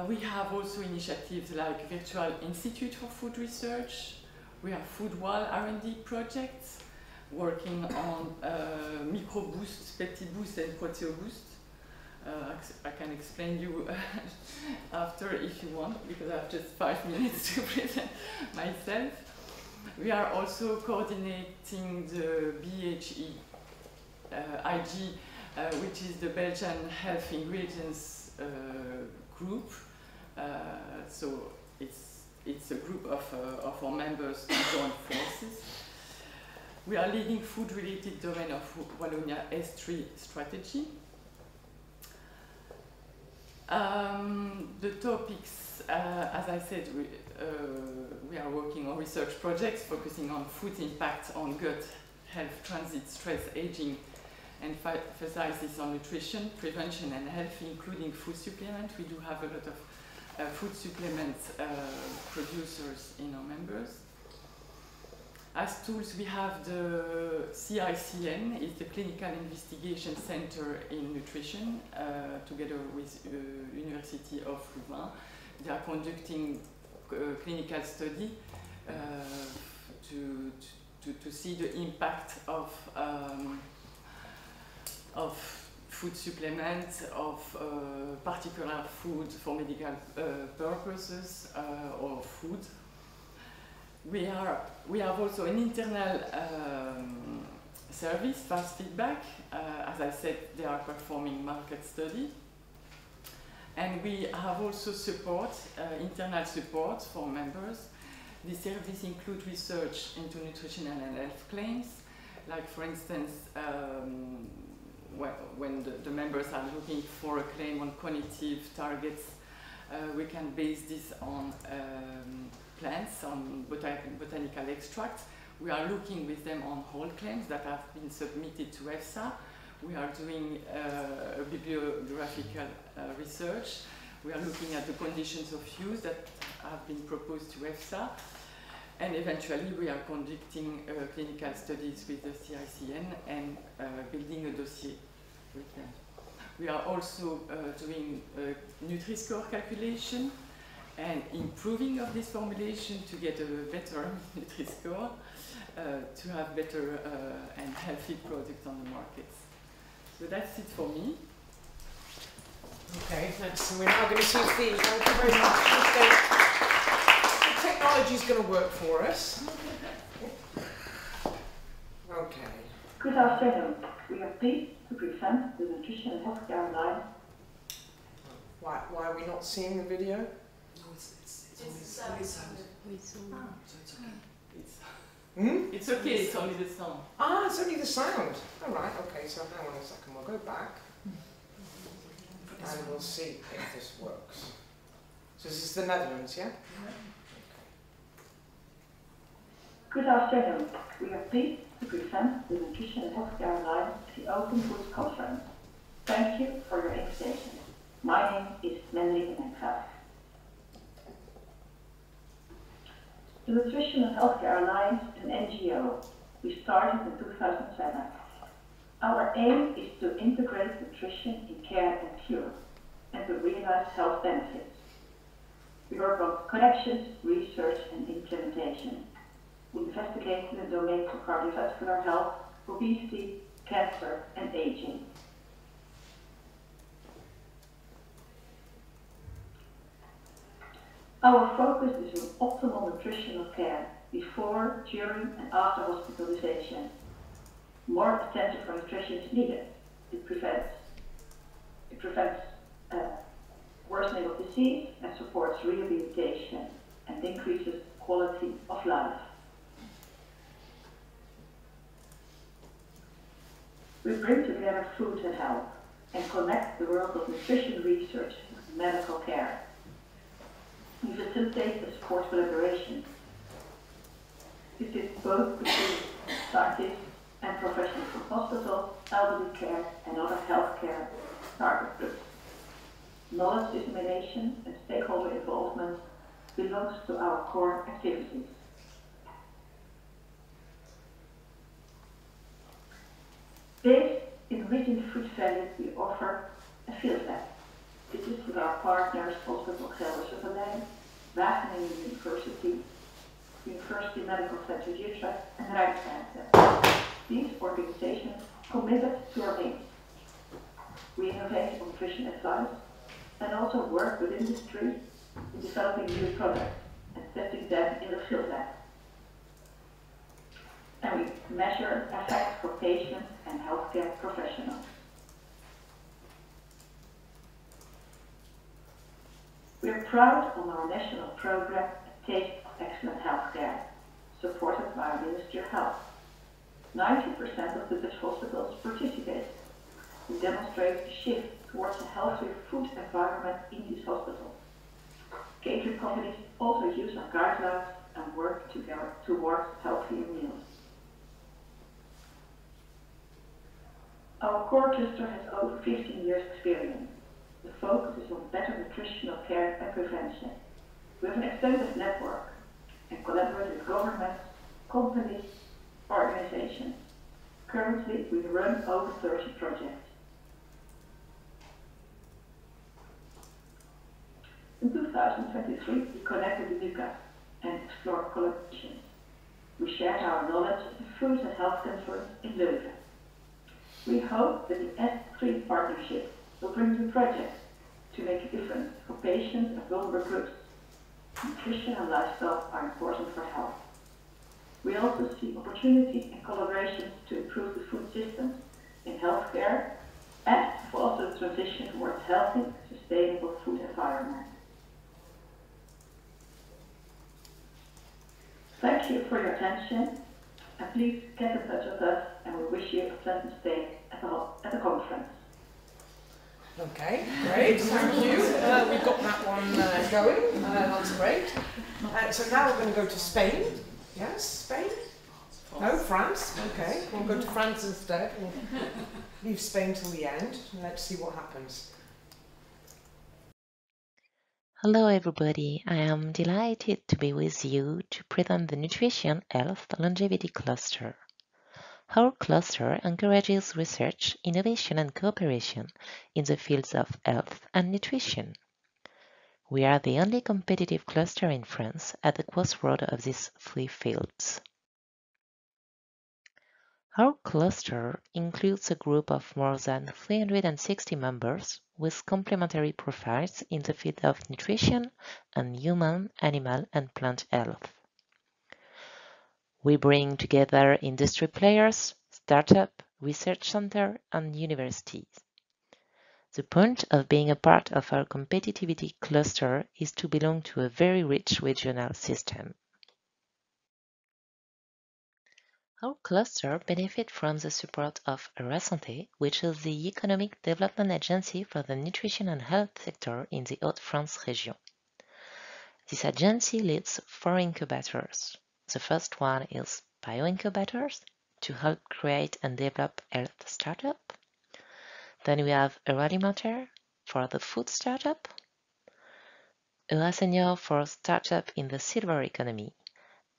We have also initiatives like Virtual Institute for Food Research. We have Foodwall R&D projects working on MicroBoost, PetitBoost and ProteoBoost. I can explain you after if you want, because I have just 5 minutes to present myself. We are also coordinating the BHE IG, which is the Belgian Health Ingredients Group. So it's a group of our members to join forces. We are leading food-related domain of Wallonia S3 strategy. The topics, as I said, we are working on research projects focusing on food impact on gut health, transit, stress, aging, and emphasis on nutrition, prevention and health, including food supplement. We do have a lot of food supplement producers in our members. As tools, we have the CICN, it's the Clinical Investigation Center in Nutrition, together with University of Louvain. They are conducting a clinical study to see the impact of food supplements, of particular food for medical purposes or food. We have also an internal service, Fast Feedback. As I said, they are performing market study. And we have also support, internal support for members. The service includes research into nutritional and health claims, like for instance, when the members are looking for a claim on cognitive targets, we can base this on plants, on botanical extracts. We are looking with them on whole claims that have been submitted to EFSA. We are doing a bibliographical research. We are looking at the conditions of use that have been proposed to EFSA. And eventually we are conducting clinical studies with the CICN and building a dossier with them. We are also doing Nutri-Score calculation and improving of this formulation to get a better Nutri-Score, to have better and healthy products on the markets. So that's it for me. Okay, thanks. So we're now going to see Steve. Thank you very much. The technology is going to work for us. Okay. Good afternoon. We are pleased to present the Nutrition and Healthcare Alliance. Why are we not seeing the video? No, it's only sound. So it's okay. It's okay, it's only the sound. Ah, it's only the sound. All right, okay, so hang on a second. We'll go back and we'll see if this works. So this is the Netherlands, yeah? Good afternoon. We are pleased to present the Nutrition and Healthcare Alliance at the Open Foods Conference. Thank you for your invitation. My name is Mendy Menkhaus. The Nutrition and Healthcare Alliance is an NGO. We started in 2007. Our aim is to integrate nutrition in care and cure, and to realize health benefits. We work on connections, research, and implementation. We investigate in the domains of cardiovascular health, obesity, cancer, and aging. Our focus is on optimal nutritional care before, during, and after hospitalization. More attention for nutrition is needed. It prevents worsening of disease and supports rehabilitation and increases quality of life. We bring together food and health and connect the world of nutrition research with medical care. We facilitate and support collaboration. This is both between scientists and professionals from hospitals, elderly care, and other healthcare target groups. Knowledge dissemination and stakeholder involvement belongs to our core activities. Based in Region Food Valley, we offer a field lab. This is with our partners Hospital Gelderse-Vallei, Wageningen University, University Medical Center Utrecht, and Rijkswaterstaat. These organizations committed to our aims. We innovate on nutrition advice and also work with industry in developing new products and testing them in the field lab. And we measure effects for patients and healthcare professionals. We are proud on our national program, Taste of Excellent Healthcare, supported by our Ministry of Health. 90% of the Dutch hospitals participate. We demonstrate a shift towards a healthier food environment in these hospitals. Catering companies also use our guidelines and work together towards healthier meals. Our core cluster has over 15 years experience. The focus is on better nutritional care and prevention. We have an extensive network and collaborate with governments, companies, organizations. Currently, we run over 30 projects. In 2023, we connected the NUCA and explored collaborations. We shared our knowledge at the Food and Health Conference in Leuven. We hope that the S3 partnership will bring new projects to make a difference for patients and vulnerable groups. Nutrition and lifestyle are important for health. We also see opportunities and collaborations to improve the food systems in healthcare and to foster the transition towards healthy, sustainable food environment. Thank you for your attention, and please get in touch with us, and we wish you a pleasant stay at the conference. Okay, great, thank you. We've got that one going, that's great. So now we're going to go to Spain. Yes, Spain? No, France, okay. We'll go to France instead. We'll leave Spain till the end, and let's see what happens. Hello everybody, I am delighted to be with you to present the Nutrition, Health, Longevity Cluster. Our cluster encourages research, innovation and cooperation in the fields of health and nutrition. We are the only competitive cluster in France at the crossroad of these three fields. Our cluster includes a group of more than 360 members with complementary profiles in the field of nutrition and human, animal and plant health. We bring together industry players, startup, research center and universities. The point of being a part of our competitivity cluster is to belong to a very rich regional system. Our cluster benefits from the support of Eurasante, which is the economic development agency for the nutrition and health sector in the Hauts-de-France region. This agency leads 4 incubators. The first one is bioincubators to help create and develop health startup. Then we have Euralimentaire for the food startup, Eurasenior for startup in the silver economy,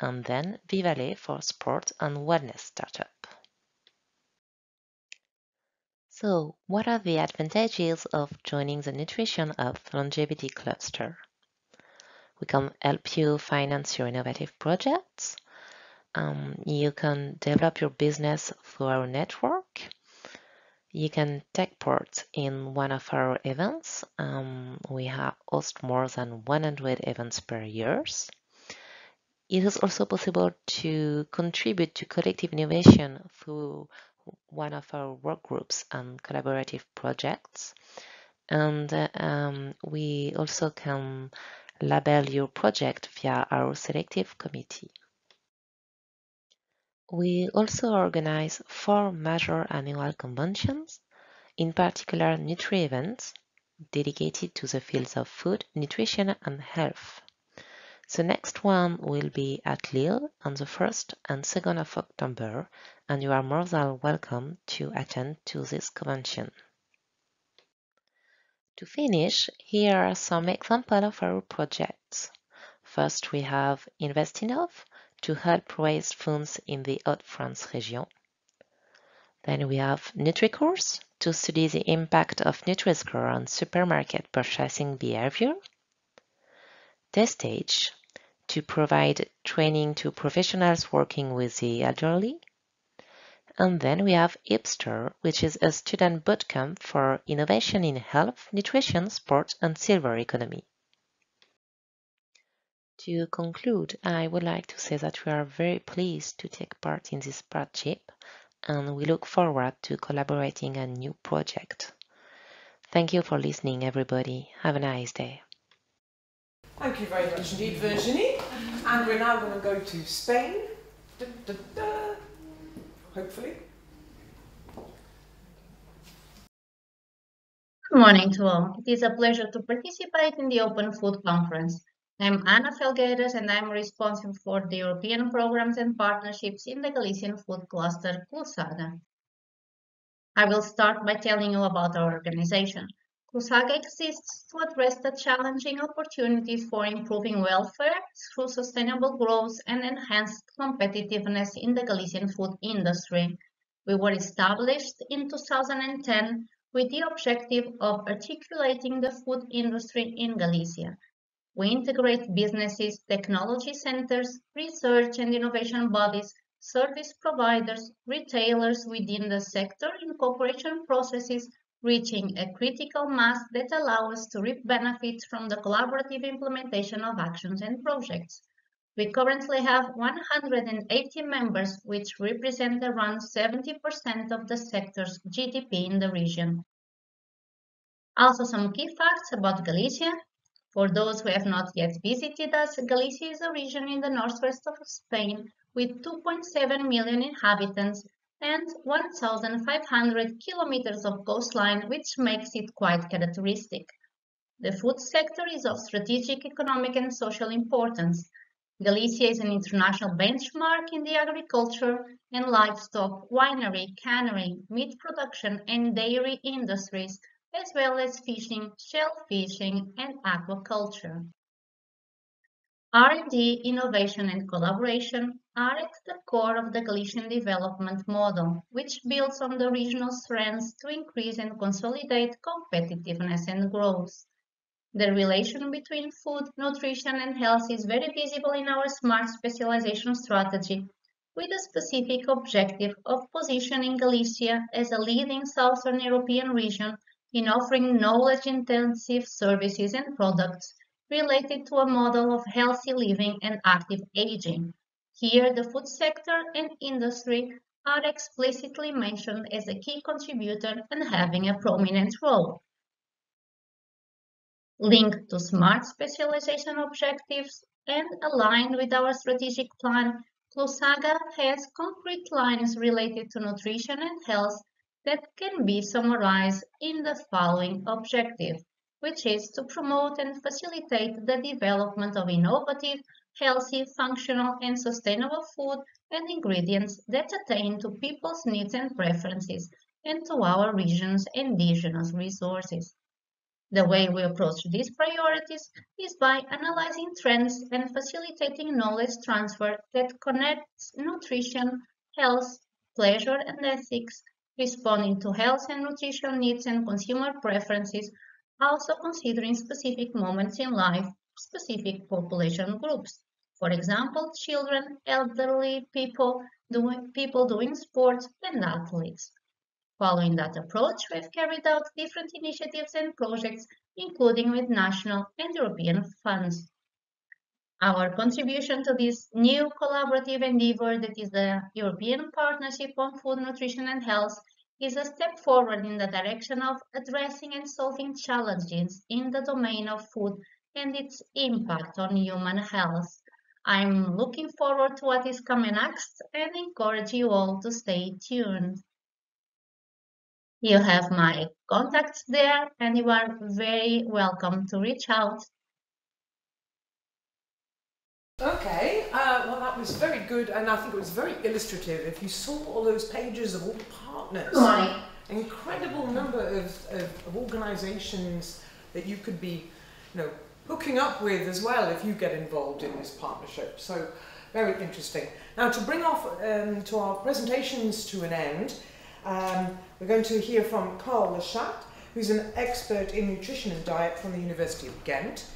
and then Vivale for sport and wellness startup. So, what are the advantages of joining the Nutrition, Health, Longevity cluster? We can help you finance your innovative projects. You can develop your business through our network. You can take part in one of our events. We host more than 100 events per year. It is also possible to contribute to collective innovation through one of our work groups and collaborative projects. And we also can label your project via our selective committee. We also organize 4 major annual conventions, in particular Nutri events, dedicated to the fields of food, nutrition and health. The next one will be at Lille on the 1st and 2nd of October, and you are more than welcome to attend to this convention. To finish, here are some examples of our projects. First, we have Investinov to help raise funds in the Hauts-de-France region. Then we have NutriCourse to study the impact of Nutri-Score on supermarket purchasing behavior. Testage to provide training to professionals working with the elderly. And then we have Hipster, which is a student bootcamp for innovation in health, nutrition, sport, and silver economy. To conclude, I would like to say that we are very pleased to take part in this partnership, and we look forward to collaborating on new projects. Thank you for listening, everybody. Have a nice day. Thank you very much indeed, Virginie. And we're now going to go to Spain. Da, da, da. Hopefully. Good morning to all. It is a pleasure to participate in the Open Food Conference. I'm Ana Felgueiras and I'm responsible for the European programs and partnerships in the Galician food cluster, CLUSAGA. I will start by telling you about our organization. CLUSAGA exists to address the challenging opportunities for improving welfare through sustainable growth and enhanced competitiveness in the Galician food industry. We were established in 2010 with the objective of articulating the food industry in Galicia. We integrate businesses, technology centers, research and innovation bodies, service providers, retailers within the sector in cooperation processes, reaching a critical mass that allow us to reap benefits from the collaborative implementation of actions and projects. We currently have 180 members, which represent around 70% of the sector's GDP in the region. Also, some key facts about Galicia. For those who have not yet visited us, Galicia is a region in the northwest of Spain with 2.7 million inhabitants and 1,500 kilometers of coastline, which makes it quite characteristic. The food sector is of strategic economic and social importance. Galicia is an international benchmark in the agriculture and livestock, winery, cannery, meat production and dairy industries, as well as fishing, shellfishing and aquaculture. R&D, innovation and collaboration are at the core of the Galician development model, which builds on the regional strengths to increase and consolidate competitiveness and growth. The relation between food, nutrition and health is very visible in our smart specialization strategy, with a specific objective of positioning Galicia as a leading Southern European region in offering knowledge-intensive services and products related to a model of healthy living and active aging. Here, the food sector and industry are explicitly mentioned as a key contributor and having a prominent role. Linked to smart specialization objectives and aligned with our strategic plan, Closaga has concrete lines related to nutrition and health that can be summarized in the following objective, which is to promote and facilitate the development of innovative, healthy, functional and sustainable food and ingredients that attain to people's needs and preferences and to our region's indigenous resources. The way we approach these priorities is by analyzing trends and facilitating knowledge transfer that connects nutrition, health, pleasure and ethics, responding to health and nutrition needs and consumer preferences, also considering specific moments in life, specific population groups. For example, children, elderly people doing sports, and athletes. Following that approach, we've carried out different initiatives and projects, including with national and European funds. Our contribution to this new collaborative endeavor, that is the European Partnership on Food, Nutrition and Health, is a step forward in the direction of addressing and solving challenges in the domain of food and its impact on human health. I'm looking forward to what is coming next and encourage you all to stay tuned. You have my contacts there and you are very welcome to reach out. Okay, well that was very good and I think it was very illustrative. If you saw all those pages of all the partners, Good morning. Incredible number of organisations that you could be, hooking up with as well if you get involved in this partnership. So very interesting. Now to bring off to our presentations to an end, we're going to hear from Carl Lechat, who's an expert in nutrition and diet from the University of Ghent.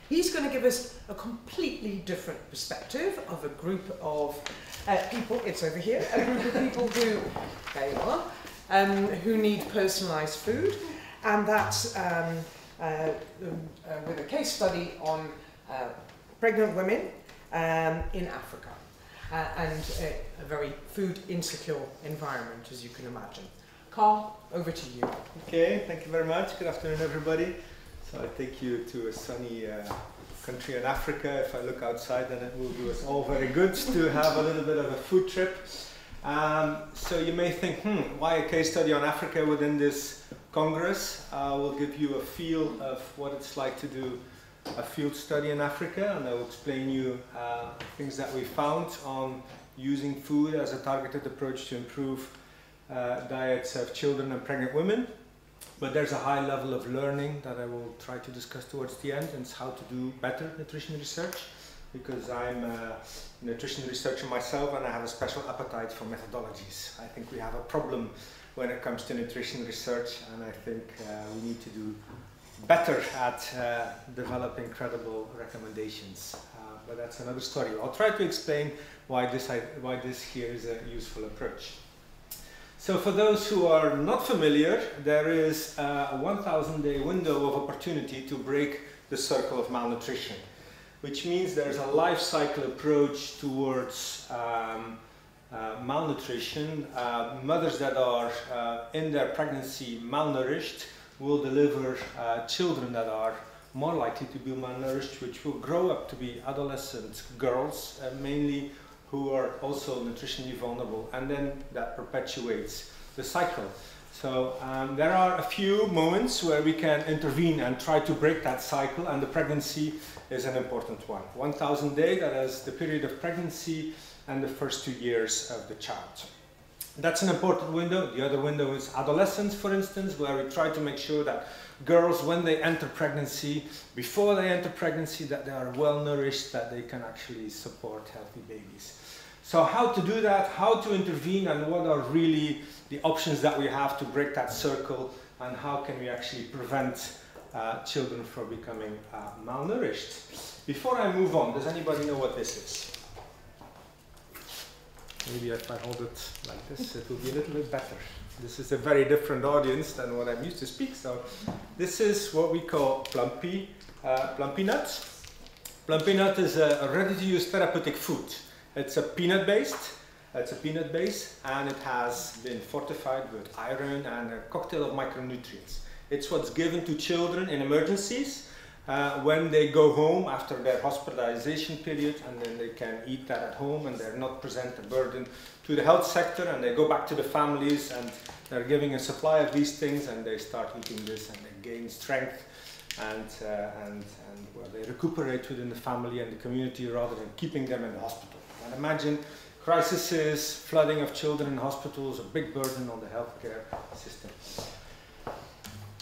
He's going to give us a completely different perspective of a group of people, it's over here, a group of people who, there you are, who need personalised food, and that's with a case study on pregnant women in Africa and a very food insecure environment, as you can imagine. Carl, over to you. Okay, thank you very much. Good afternoon, everybody. So I take you to a sunny country in Africa. If I look outside, then it will do us all very good to have a little bit of a food trip. So you may think, why a case study on Africa within this Congress? I will give you a feel of what it's like to do a field study in Africa, and I will explain you things that we found on using food as a targeted approach to improve diets of children and pregnant women. But there's a high level of learning that I will try to discuss towards the end, and it's how to do better nutrition research, because I'm a nutrition researcher myself and I have a special appetite for methodologies. I think we have a problem when it comes to nutrition research, and I think we need to do better at developing credible recommendations. but that's another story. I'll try to explain why this here is a useful approach. So for those who are not familiar, there is a 1,000-day window of opportunity to break the circle of malnutrition, which means there's a life cycle approach towards malnutrition. Mothers that are in their pregnancy malnourished will deliver children that are more likely to be malnourished, which will grow up to be adolescent girls, mainly, who are also nutritionally vulnerable, and then that perpetuates the cycle. So there are a few moments where we can intervene and try to break that cycle, and the pregnancy is an important one. 1,000 days, that is the period of pregnancy and the first 2 years of the child. That's an important window. The other window is adolescence, for instance, where we try to make sure that girls, when they enter pregnancy, before they enter pregnancy, that they are well nourished, that they can actually support healthy babies. So how to do that, how to intervene, and what are really the options that we have to break that circle, and how can we actually prevent children from becoming malnourished. Before I move on, does anybody know what this is? Maybe if I hold it like this, it will be a little bit better. This is a very different audience than what I'm used to speak. So this is what we call Plumpy nut. Plumpy nut is a ready-to-use therapeutic food. It's a peanut base, and it has been fortified with iron and a cocktail of micronutrients. It's what's given to children in emergencies when they go home after their hospitalization period, and then they can eat that at home and they're not present a burden to the health sector, and they go back to the families and they're giving a supply of these things, and they start eating this and they gain strength and well, they recuperate within the family and the community rather than keeping them in the hospital. And imagine crises, flooding of children in hospitals, a big burden on the healthcare system.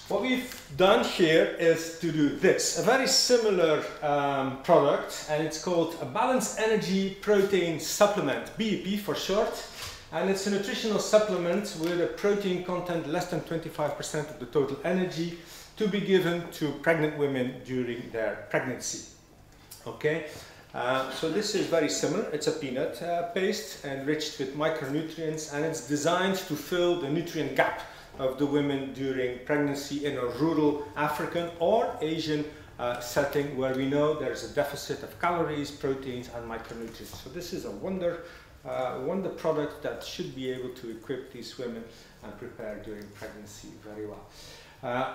What we've done here is to do this, a very similar product, and it's called a Balanced Energy Protein Supplement, BEP for short, and it's a nutritional supplement with a protein content less than 25% of the total energy to be given to pregnant women during their pregnancy. Okay, so this is very similar. It's a peanut paste enriched with micronutrients, and it's designed to fill the nutrient gap of the women during pregnancy in a rural African or Asian setting where we know there's a deficit of calories, proteins and micronutrients. So this is a wonder product that should be able to equip these women and prepare during pregnancy very well.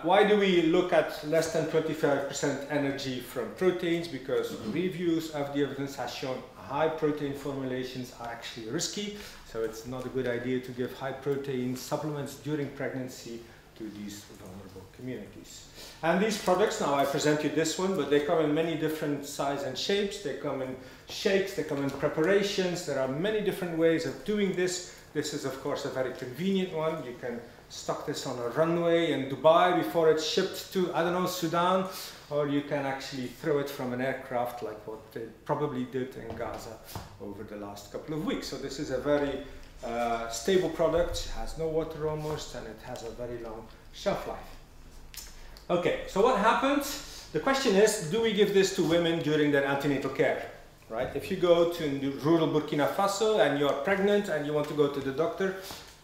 Why do we look at less than 25% energy from proteins? Because reviews of the evidence has shown high protein formulations are actually risky, so it's not a good idea to give high protein supplements during pregnancy to these vulnerable communities. And these products, now I present you this one, but they come in many different sizes and shapes. They come in shakes, they come in preparations. There are many different ways of doing this. This is of course a very convenient one. You can stock this on a runway in Dubai before it's shipped to, I don't know, Sudan, or you can actually throw it from an aircraft like what they probably did in Gaza over the last couple of weeks. So this is a very stable product, it has no water almost, and it has a very long shelf life. Okay, so what happens? The question is, do we give this to women during their antenatal care? Right? If you go to rural Burkina Faso and you're pregnant and you want to go to the doctor,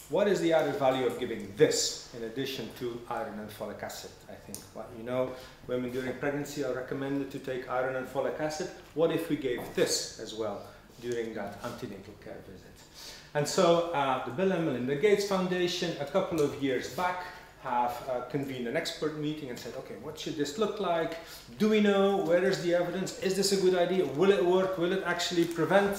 what is the added value of giving this in addition to iron and folic acid? I think, well, you know, women during pregnancy are recommended to take iron and folic acid. What if we gave this as well during that antenatal care visit? And so the Bill and Melinda Gates Foundation, a couple of years back, have convened an expert meeting and said, okay, what should this look like? Do we know? Where is the evidence? Is this a good idea? Will it work? Will it actually prevent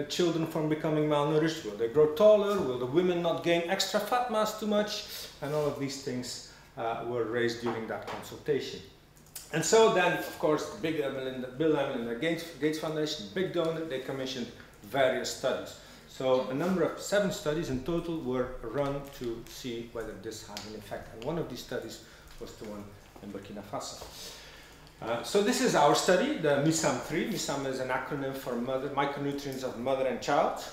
children from becoming malnourished? Will they grow taller? Will the women not gain extra fat mass too much? And all of these things were raised during that consultation. And so then, of course, the Bill and Melinda Gates Foundation, big donor, they commissioned various studies. So a number of 7 studies in total were run to see whether this had an effect. And one of these studies was the one in Burkina Faso. So this is our study, the MISAM-3. MISAM is an acronym for micronutrients of mother and child.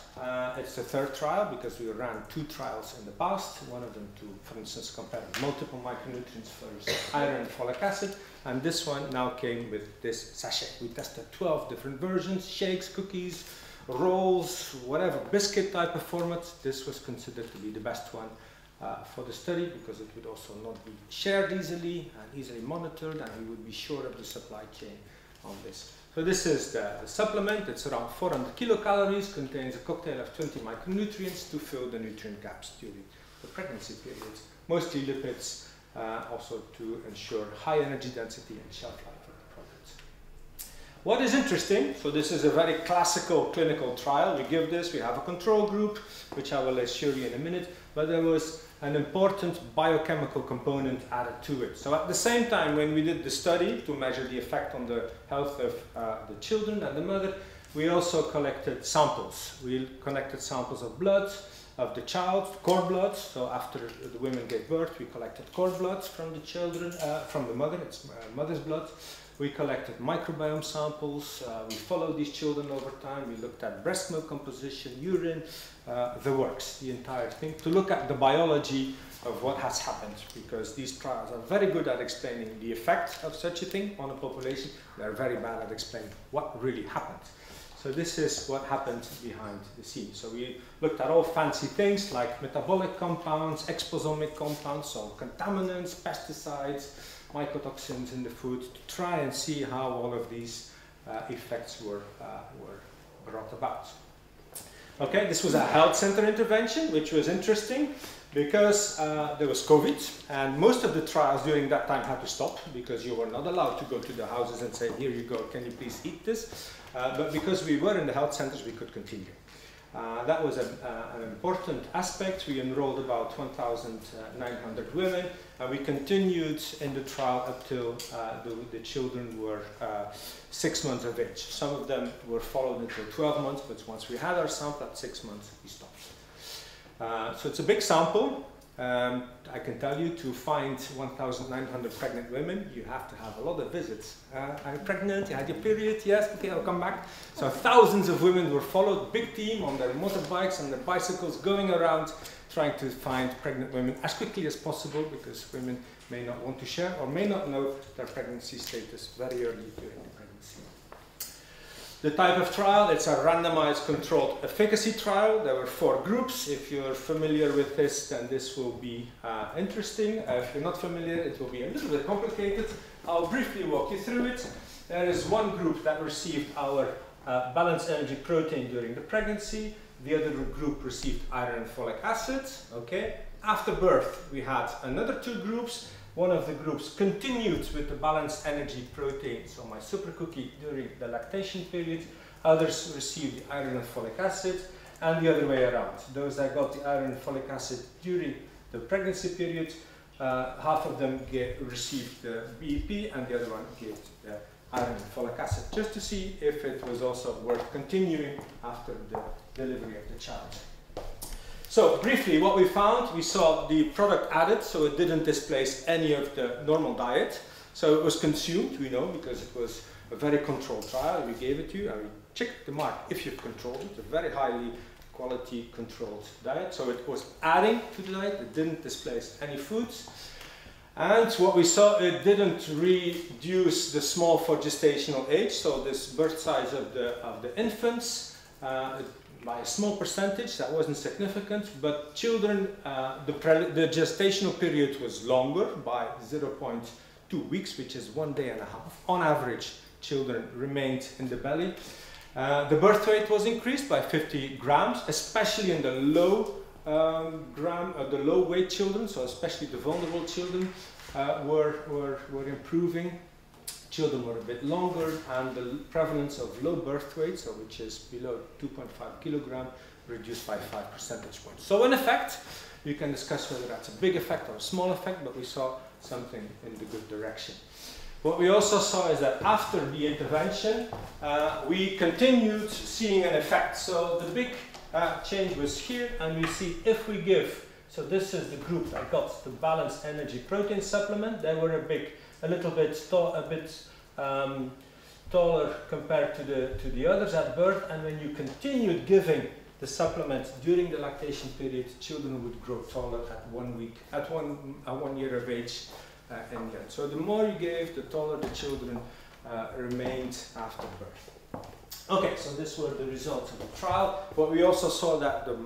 It's the third trial because we ran 2 trials in the past. One of them to, for instance, compare multiple micronutrients for iron and folic acid. And this one now came with this sachet. We tested 12 different versions, shakes, cookies, rolls, whatever, biscuit type of format. This was considered to be the best one for the study because it would also not be shared easily and easily monitored, and we would be sure of the supply chain on this. So this is the supplement. It's around 400 kilocalories, contains a cocktail of 20 micronutrients to fill the nutrient gaps during the pregnancy period. Mostly lipids, also to ensure high energy density and shelf life of the product. What is interesting, so this is a very classical clinical trial. We give this, we have a control group, which I will show you in a minute, but there was an important biochemical component added to it. So at the same time, when we did the study to measure the effect on the health of the children and the mother, we also collected samples. We collected samples of blood of the child, cord blood. So after the women gave birth, we collected cord blood from the children, from the mother, it's mother's blood. We collected microbiome samples, we followed these children over time, we looked at breast milk composition, urine, the works, the entire thing, to look at the biology of what has happened, because these trials are very good at explaining the effect of such a thing on a population. They're very bad at explaining what really happened. So this is what happened behind the scenes. So we looked at all fancy things like metabolic compounds, exposomic compounds, so contaminants, pesticides, mycotoxins in the food, to try and see how all of these effects were brought about. Okay, this was a health center intervention, which was interesting because there was COVID, and most of the trials during that time had to stop because you were not allowed to go to the houses and say, here you go, can you please eat this? But because we were in the health centers, we could continue. That was an important aspect. We enrolled about 1,900 women, and we continued in the trial up till the children were 6 months of age. Some of them were followed until 12 months, but once we had our sample at 6 months, we stopped. So it's a big sample. I can tell you, to find 1,900 pregnant women, you have to have a lot of visits. Are you pregnant? You had your period? Yes? Okay, I'll come back. So thousands of women were followed, big team on their motorbikes and their bicycles, going around trying to find pregnant women as quickly as possible, because women may not want to share or may not know their pregnancy status very early during the pregnancy. The type of trial, it's a randomized controlled efficacy trial. There were 4 groups. If you're familiar with this, then this will be interesting. If you're not familiar, it will be a little bit complicated. I'll briefly walk you through it. There is one group that received our balanced energy protein during the pregnancy. The other group received iron and folic acid. Okay. After birth, we had another 2 groups. One of the groups continued with the balanced energy protein, so my super cookie, during the lactation period. Others received the iron and folic acid, and the other way around. Those that got the iron and folic acid during the pregnancy period, half of them received the BEP, and the other one gave the iron and folic acid, just to see if it was also worth continuing after the delivery of the child. So briefly, what we found, we saw the product added, so it didn't displace any of the normal diet. So it was consumed, we know, because it was a very controlled trial. We gave it to you and we checked the mark if you've controlled it, a very highly quality controlled diet. So it was adding to the diet, it didn't displace any foods. And what we saw, it didn't reduce the small for gestational age, so this birth size of the infants, by a small percentage, that wasn't significant, but children, the gestational period was longer by 0.2 weeks, which is 1.5 days. On average, children remained in the belly. The birth weight was increased by 50 grams, especially in the low low weight children, so especially the vulnerable children were improving. Children were a bit longer, and the prevalence of low birth weight, so which is below 2.5 kilogram, reduced by 5 percentage points. So in effect, you can discuss whether that's a big effect or a small effect, but we saw something in the good direction. What we also saw is that after the intervention, we continued seeing an effect. So the big change was here, and we see if we give, so this is the group that got the balanced energy protein supplement. They were a little bit taller compared to the others at birth, and when you continued giving the supplement during the lactation period, children would grow taller at 1 week, at 1 year of age in the end. So the more you gave, the taller the children remained after birth. Okay, so these were the results of the trial, but we also saw that the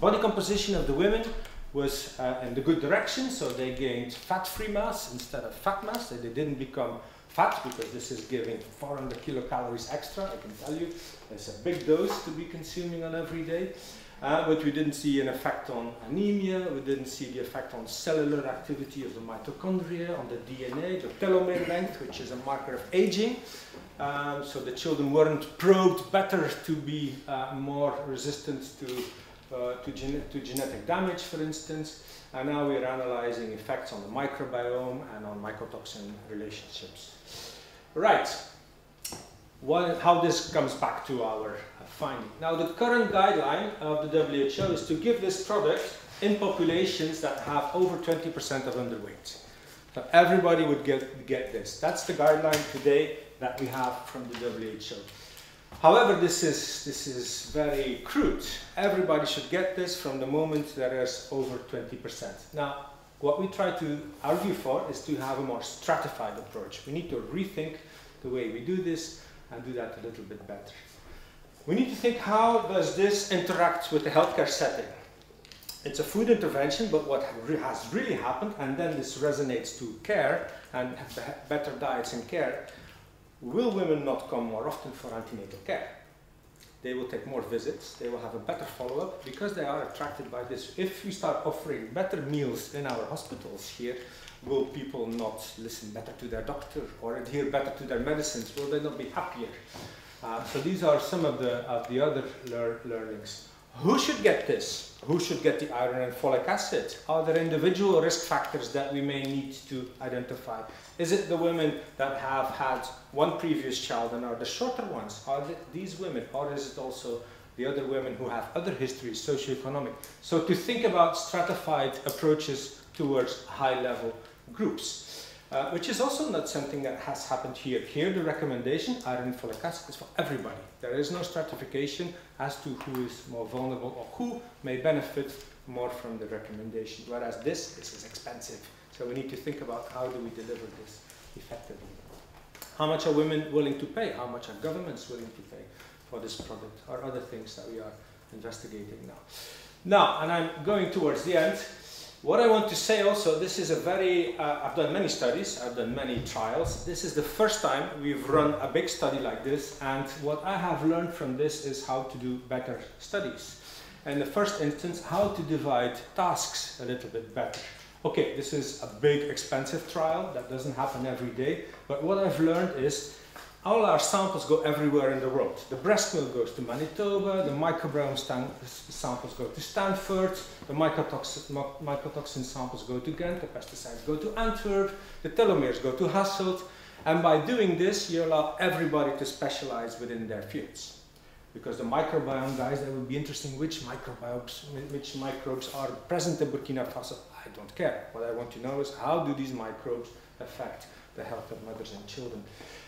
body composition of the women was in the good direction, so they gained fat-free mass instead of fat mass. They didn't become fat, because this is giving 400 kilocalories extra, I can tell you. It's a big dose to be consuming on every day. But we didn't see an effect on anemia, we didn't see the effect on cellular activity of the mitochondria, on the DNA, the telomere length, which is a marker of aging. So the children weren't probed better to be more resistant to genetic damage, for instance. And now we're analyzing effects on the microbiome and on mycotoxin relationships. Right, how this comes back to our finding. Now, the current guideline of the WHO is to give this product in populations that have over 20% of underweight. So everybody would get this. That's the guideline today that we have from the WHO. However, this is very crude. Everybody should get this from the moment there is over 20%. Now, what we try to argue for is to have a more stratified approach. We need to rethink the way we do this and do that a little bit better. We need to think, how does this interact with the healthcare setting? It's a food intervention, but what has really happened, and then this resonates to care and better diets and care, will women not come more often for antenatal care? They will take more visits, they will have a better follow-up, because they are attracted by this. If we start offering better meals in our hospitals here, will people not listen better to their doctor or adhere better to their medicines? Will they not be happier? So these are some of the other learnings. Who should get this? Who should get the iron and folic acid? Are there individual risk factors that we may need to identify? Is it the women that have had one previous child and are the shorter ones? Are these women? Or is it also the other women who have other histories, socioeconomic? So to think about stratified approaches towards high-level groups. Which is also not something that has happened here. Here the recommendation, iron and folic acid, is for everybody. There is no stratification as to who is more vulnerable or who may benefit more from the recommendation. Whereas this is expensive. So we need to think about, how do we deliver this effectively? How much are women willing to pay? How much are governments willing to pay for this product? Or other things that we are investigating now. Now, and I'm going towards the end. What I want to say also, this is a very, I've done many studies, I've done many trials. This is the first time we've run a big study like this, and what I have learned from this is how to do better studies. In the first instance, how to divide tasks a little bit better. Okay, this is a big, expensive trial, that doesn't happen every day, but what I've learned is all our samples go everywhere in the world. The breast milk goes to Manitoba, the microbiome samples go to Stanford, the mycotoxin samples go to Ghent, the pesticides go to Antwerp, the telomeres go to Hasselt, and by doing this, you allow everybody to specialize within their fields. Because the microbiome guys, that would be interesting, which microbes are present in Burkina Faso. I don't care. What I want to know is, how do these microbes affect the health of mothers and children?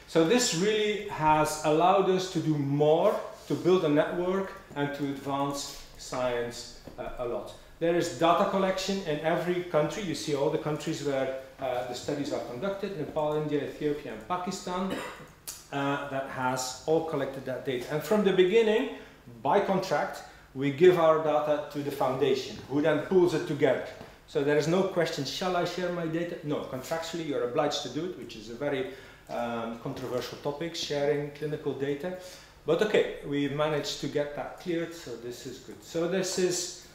So this really has allowed us to do more, to build a network and to advance science a lot. There is data collection in every country. You see all the countries where the studies are conducted, Nepal, India, Ethiopia and Pakistan, that has all collected that data. And from the beginning, by contract, we give our data to the foundation, who then pulls it together. So there is no question, shall I share my data? No, contractually you're obliged to do it, which is a very controversial topic, sharing clinical data. But okay, we managed to get that cleared, so this is good. So this is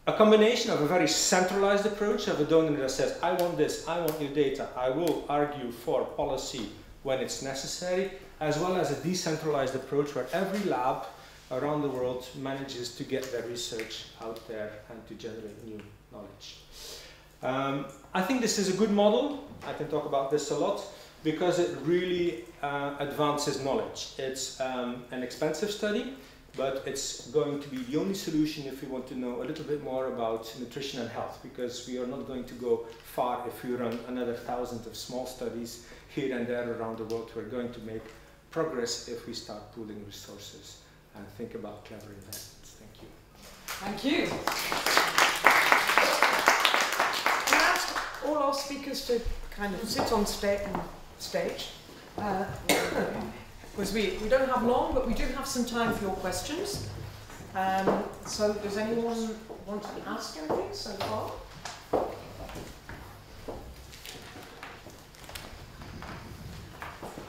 a combination of a very centralized approach of a donor that says, I want this, I want your data, I will argue for policy when it's necessary, as well as a decentralized approach where every lab around the world manages to get their research out there and to generate new knowledge. I think this is a good model. I can talk about this a lot, because it really advances knowledge. It's an expensive study, but it's going to be the only solution if we want to know a little bit more about nutrition and health, because we are not going to go far if we run another 1,000 of small studies here and there around the world. We're going to make progress if we start pooling resources and think about clever investments. Thank you. Thank you. Can I ask all our speakers to kind of sit on stage? Because we don't have long, but we do have some time for your questions. So does anyone want to ask anything so far?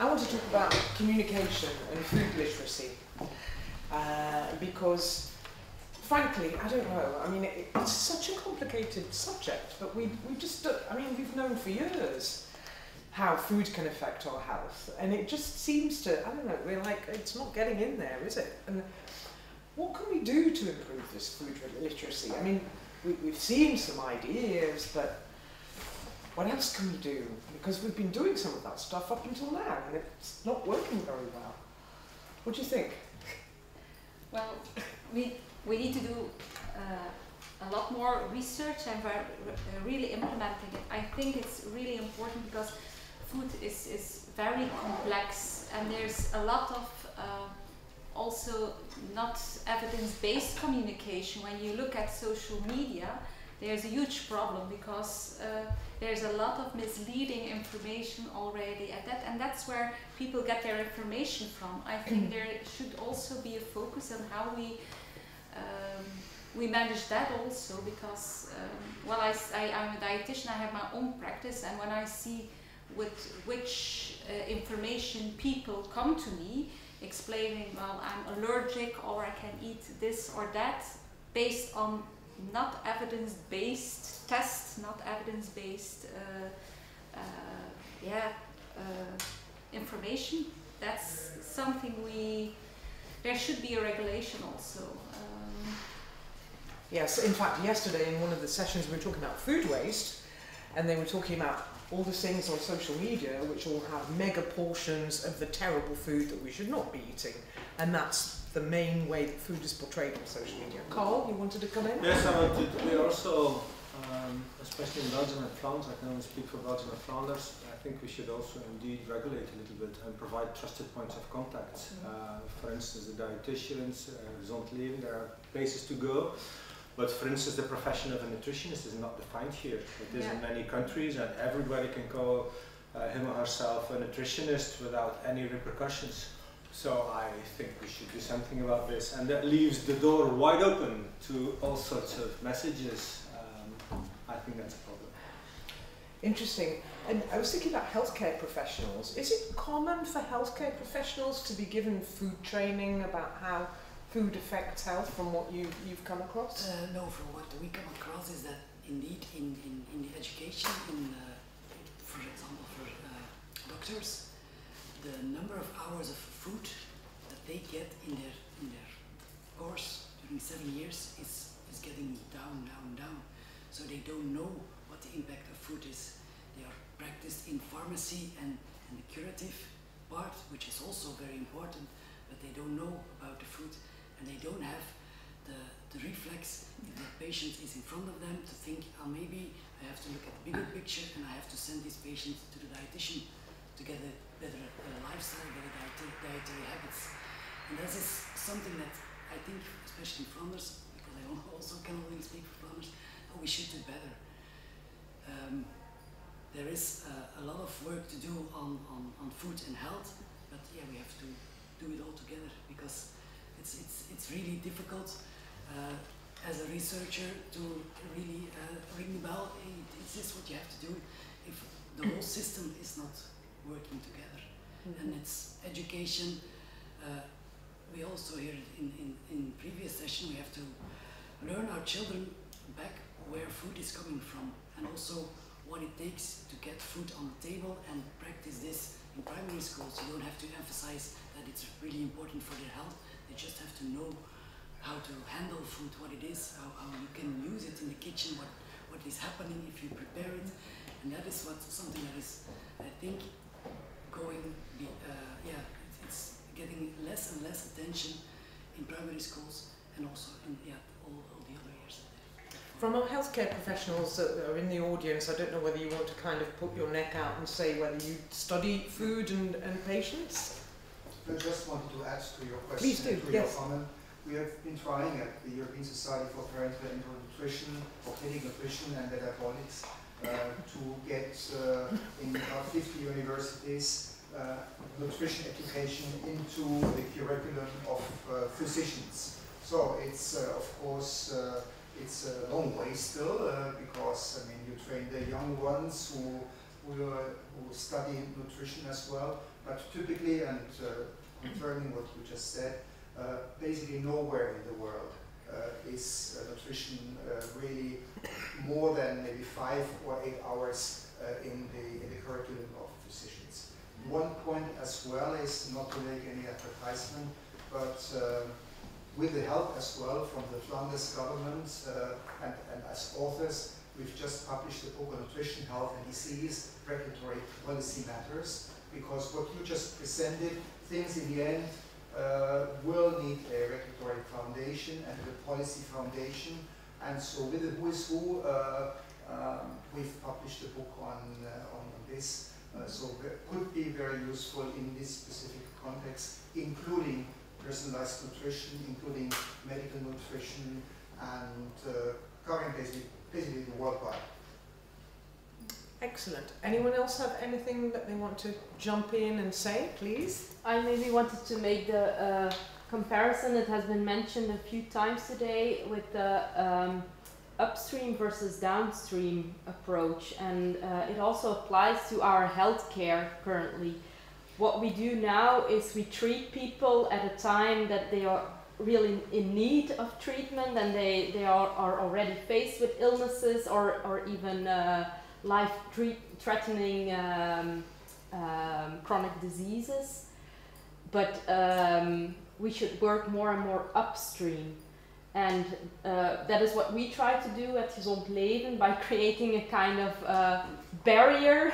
I want to talk about communication and food literacy. Because frankly, I don't know, I mean, it's such a complicated subject, but we just don't, I mean, we've known for years how food can affect our health, and it just seems to, I don't know, we're like, it's not getting in there, is it? And what can we do to improve this food literacy? I mean, we've seen some ideas, but what else can we do? Because we've been doing some of that stuff up until now, and it's not working very well. What do you think? Well, we need to do a lot more research and really implementing it. I think it's really important because food is very complex, and there's a lot of also not evidence-based communication. When you look at social media, there's a huge problem because there's a lot of misleading information already at that, and that's where people get their information from. I think there should also be a focus on how we manage that also, because well, I'm a dietitian, I have my own practice, and when I see with which information people come to me explaining, well, I'm allergic or I can eat this or that based on not evidence-based tests, not evidence-based information. That's something there should be a regulation also. Yes, in fact, yesterday in one of the sessions we were talking about food waste, and they were talking about all the things on social media which all have mega portions of the terrible food that we should not be eating, and that's the main way that food is portrayed on social media. Carl, you wanted to come in? Yes, I wanted. We also, especially in Belgium and Flanders, I can only speak for Belgium and Flanders, I think we should also indeed regulate a little bit and provide trusted points of contact. For instance, the dietitians, Gezond Leven, there are places to go. But for instance, the profession of a nutritionist is not defined here. It is in many countries, and everybody can call him or herself a nutritionist without any repercussions. So I think we should do something about this, and that leaves the door wide open to all sorts of messages. I think that's a problem. Interesting. And I was thinking about healthcare professionals. Is it common for healthcare professionals to be given food training about how food affects health, from what you've come across? No, from what we come across is that indeed in the education, for example, for doctors, the number of hours of food that they get in their course during 7 years is getting down. So they don't know what the impact of food is. They are practiced in pharmacy and the curative part, which is also very important, but they don't know about the food. And they don't have the reflex if the patient is in front of them to think, oh, maybe I have to look at the bigger picture and I have to send this patient to the dietitian to get a better lifestyle, better dietary habits. And this is something that I think, especially in Flanders, because I also can only speak for Flanders, we should do better. There is a lot of work to do on food and health, but yeah, we have to do it all together, because it's really difficult as a researcher to really ring the bell. Hey, is this what you have to do if the whole system is not working together? And it's education. We also hear in previous session, we have to learn our children back where food is coming from, and also what it takes to get food on the table, and practice this in primary schools. You don't have to emphasize that it's really important for their health. They just have to know how to handle food, what it is, how you can use it in the kitchen, what is happening if you prepare it. And that is something that is, I think, going, it's getting less and less attention in primary schools and also in all the other years. From our healthcare professionals that are in the audience, I don't know whether you want to kind of put your neck out and say whether you study food and patients. I just wanted to add to your question. Please do, to yes. your comment. We have been trying at the European Society for Parental and Nutrition, for Clinic Nutrition and Metabolics, to get in about 50 universities nutrition education into the curriculum of physicians. So it's of course it's a long way still because I mean you train the young ones who study nutrition as well. But typically, and confirming what you just said, basically nowhere in the world is nutrition really more than maybe 5 or 8 hours in the curriculum of physicians. One point as well is not to make any advertisement, but with the help as well from the Flanders government and as authors, we've just published a book on nutrition, health and disease, regulatory policy matters, because what you just presented, things in the end will need a regulatory foundation and a policy foundation. And so with the Who is Who, we've published a book on this. So it could be very useful in this specific context, including personalized nutrition, including medical nutrition, and covering basically the worldwide. Excellent. Anyone else have anything that they want to jump in and say, please? I maybe wanted to make the comparison that has been mentioned a few times today with the upstream versus downstream approach, and it also applies to our healthcare currently. What we do now is we treat people at a time that they are really in need of treatment, and they are already faced with illnesses or even life-threatening chronic diseases. But we should work more and more upstream. And that is what we try to do at Gezond Leven by creating a kind of barrier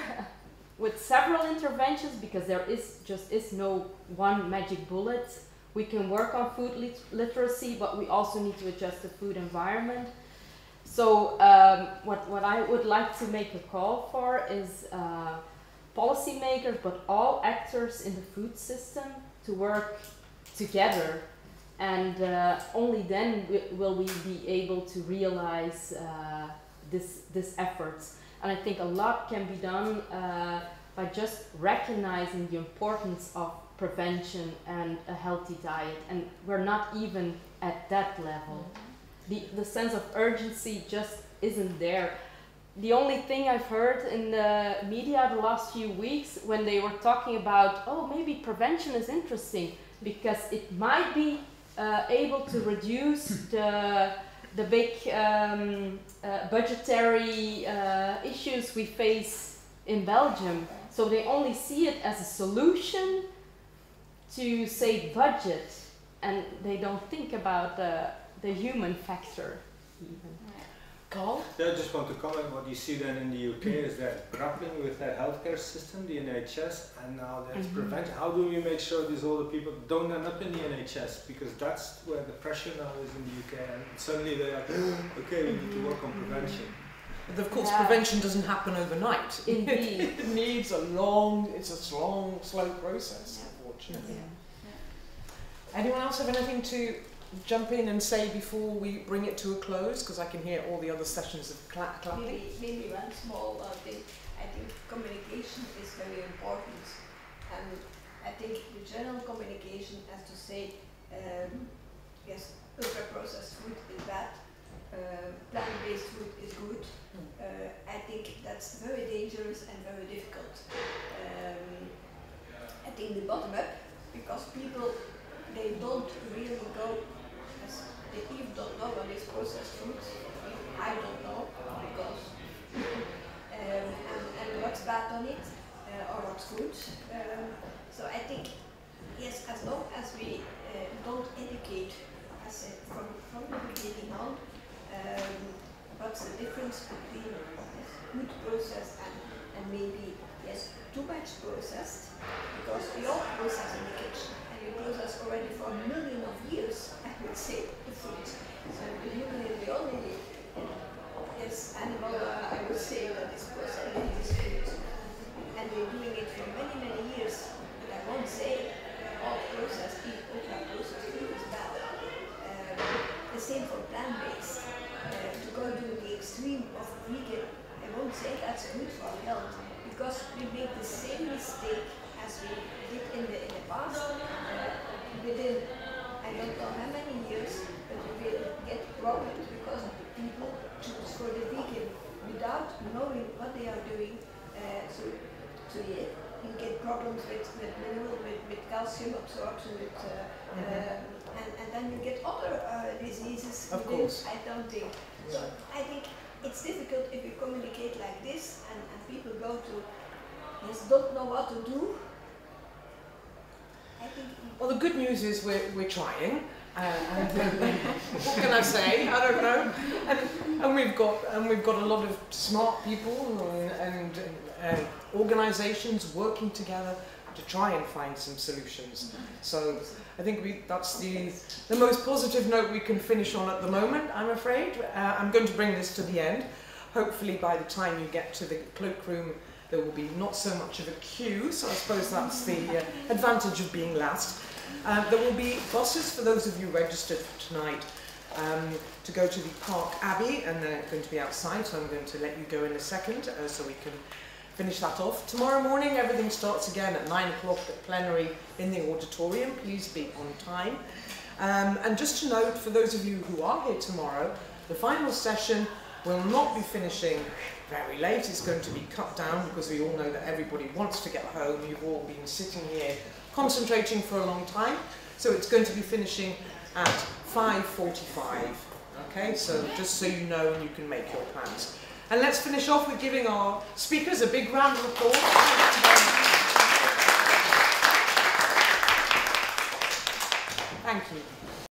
with several interventions, because there is no one magic bullet. We can work on food literacy, but we also need to adjust the food environment. So what I would like to make a call for is policymakers, but all actors in the food system, to work together, and only then will we be able to realize this effort. And I think a lot can be done by just recognizing the importance of prevention and a healthy diet, and we're not even at that level. The sense of urgency just isn't there. The only thing I've heard in the media the last few weeks, when they were talking about, oh, maybe prevention is interesting because it might be able to reduce the big budgetary issues we face in Belgium. So they only see it as a solution to save budget, and they don't think about the human factor even. Carl? Yeah, I just want to comment. What you see then in the UK is that grappling with that healthcare system, the NHS, and now there's prevention. How do we make sure these older people don't end up in the NHS? Because that's where the pressure now is in the UK, and suddenly they're like, okay, we need to work on prevention. But of course, prevention doesn't happen overnight. Indeed. It needs a long, slow process, unfortunately. Anyone else have anything to jump in and say before we bring it to a close? Because I can hear all the other sessions of clapping. Maybe one small thing. I think communication is very important. And I think the general communication has to say, yes, ultra-processed food is bad, plant-based food is good. I think that's very dangerous and very difficult. I think the bottom up, because people, they don't really go, they even don't know what is processed food. I don't know, because and what's bad on it, or what's good. So I think, yes, as long as we don't educate, as I said, from the beginning on, what's the difference between good processed and maybe, yes, too much processed, because we all process in the kitchen. And scientific process already for millions of years, I would say, the food. So the only animal, I would say, that is processing is food. And we're doing it for many, many years. But I won't say all processed food is bad. The same for plant-based. To go to the extreme of vegan, I won't say that's good for health, because we make the same mistake as we did in the past. Within, I don't know how many years, but we will get problems because people choose for the vegan without knowing what they are doing. So you get problems with mineral, with calcium absorption, and then you get other diseases. Of course. I don't think. So I think it's difficult if you communicate like this and people go to, don't know what to do. I think. Well, the good news is we're trying. And what can I say? I don't know. And we've got a lot of smart people and organisations working together to try and find some solutions. So I think that's the most positive note we can finish on at the moment, I'm afraid. I'm going to bring this to the end. Hopefully by the time you get to the cloakroom, there will be not so much of a queue, so I suppose that's the advantage of being last. There will be buses for those of you registered for tonight to go to the Park Abbey, and they're going to be outside, so I'm going to let you go in a second so we can finish that off. Tomorrow morning everything starts again at 9 o'clock at plenary in the auditorium. Please be on time. And just to note, for those of you who are here tomorrow, the final session will not be finishing very late. It's going to be cut down because we all know that everybody wants to get home. You've all been sitting here concentrating for a long time. So it's going to be finishing at 5:45. Okay, so just so you know and you can make your plans. And let's finish off with giving our speakers a big round of applause.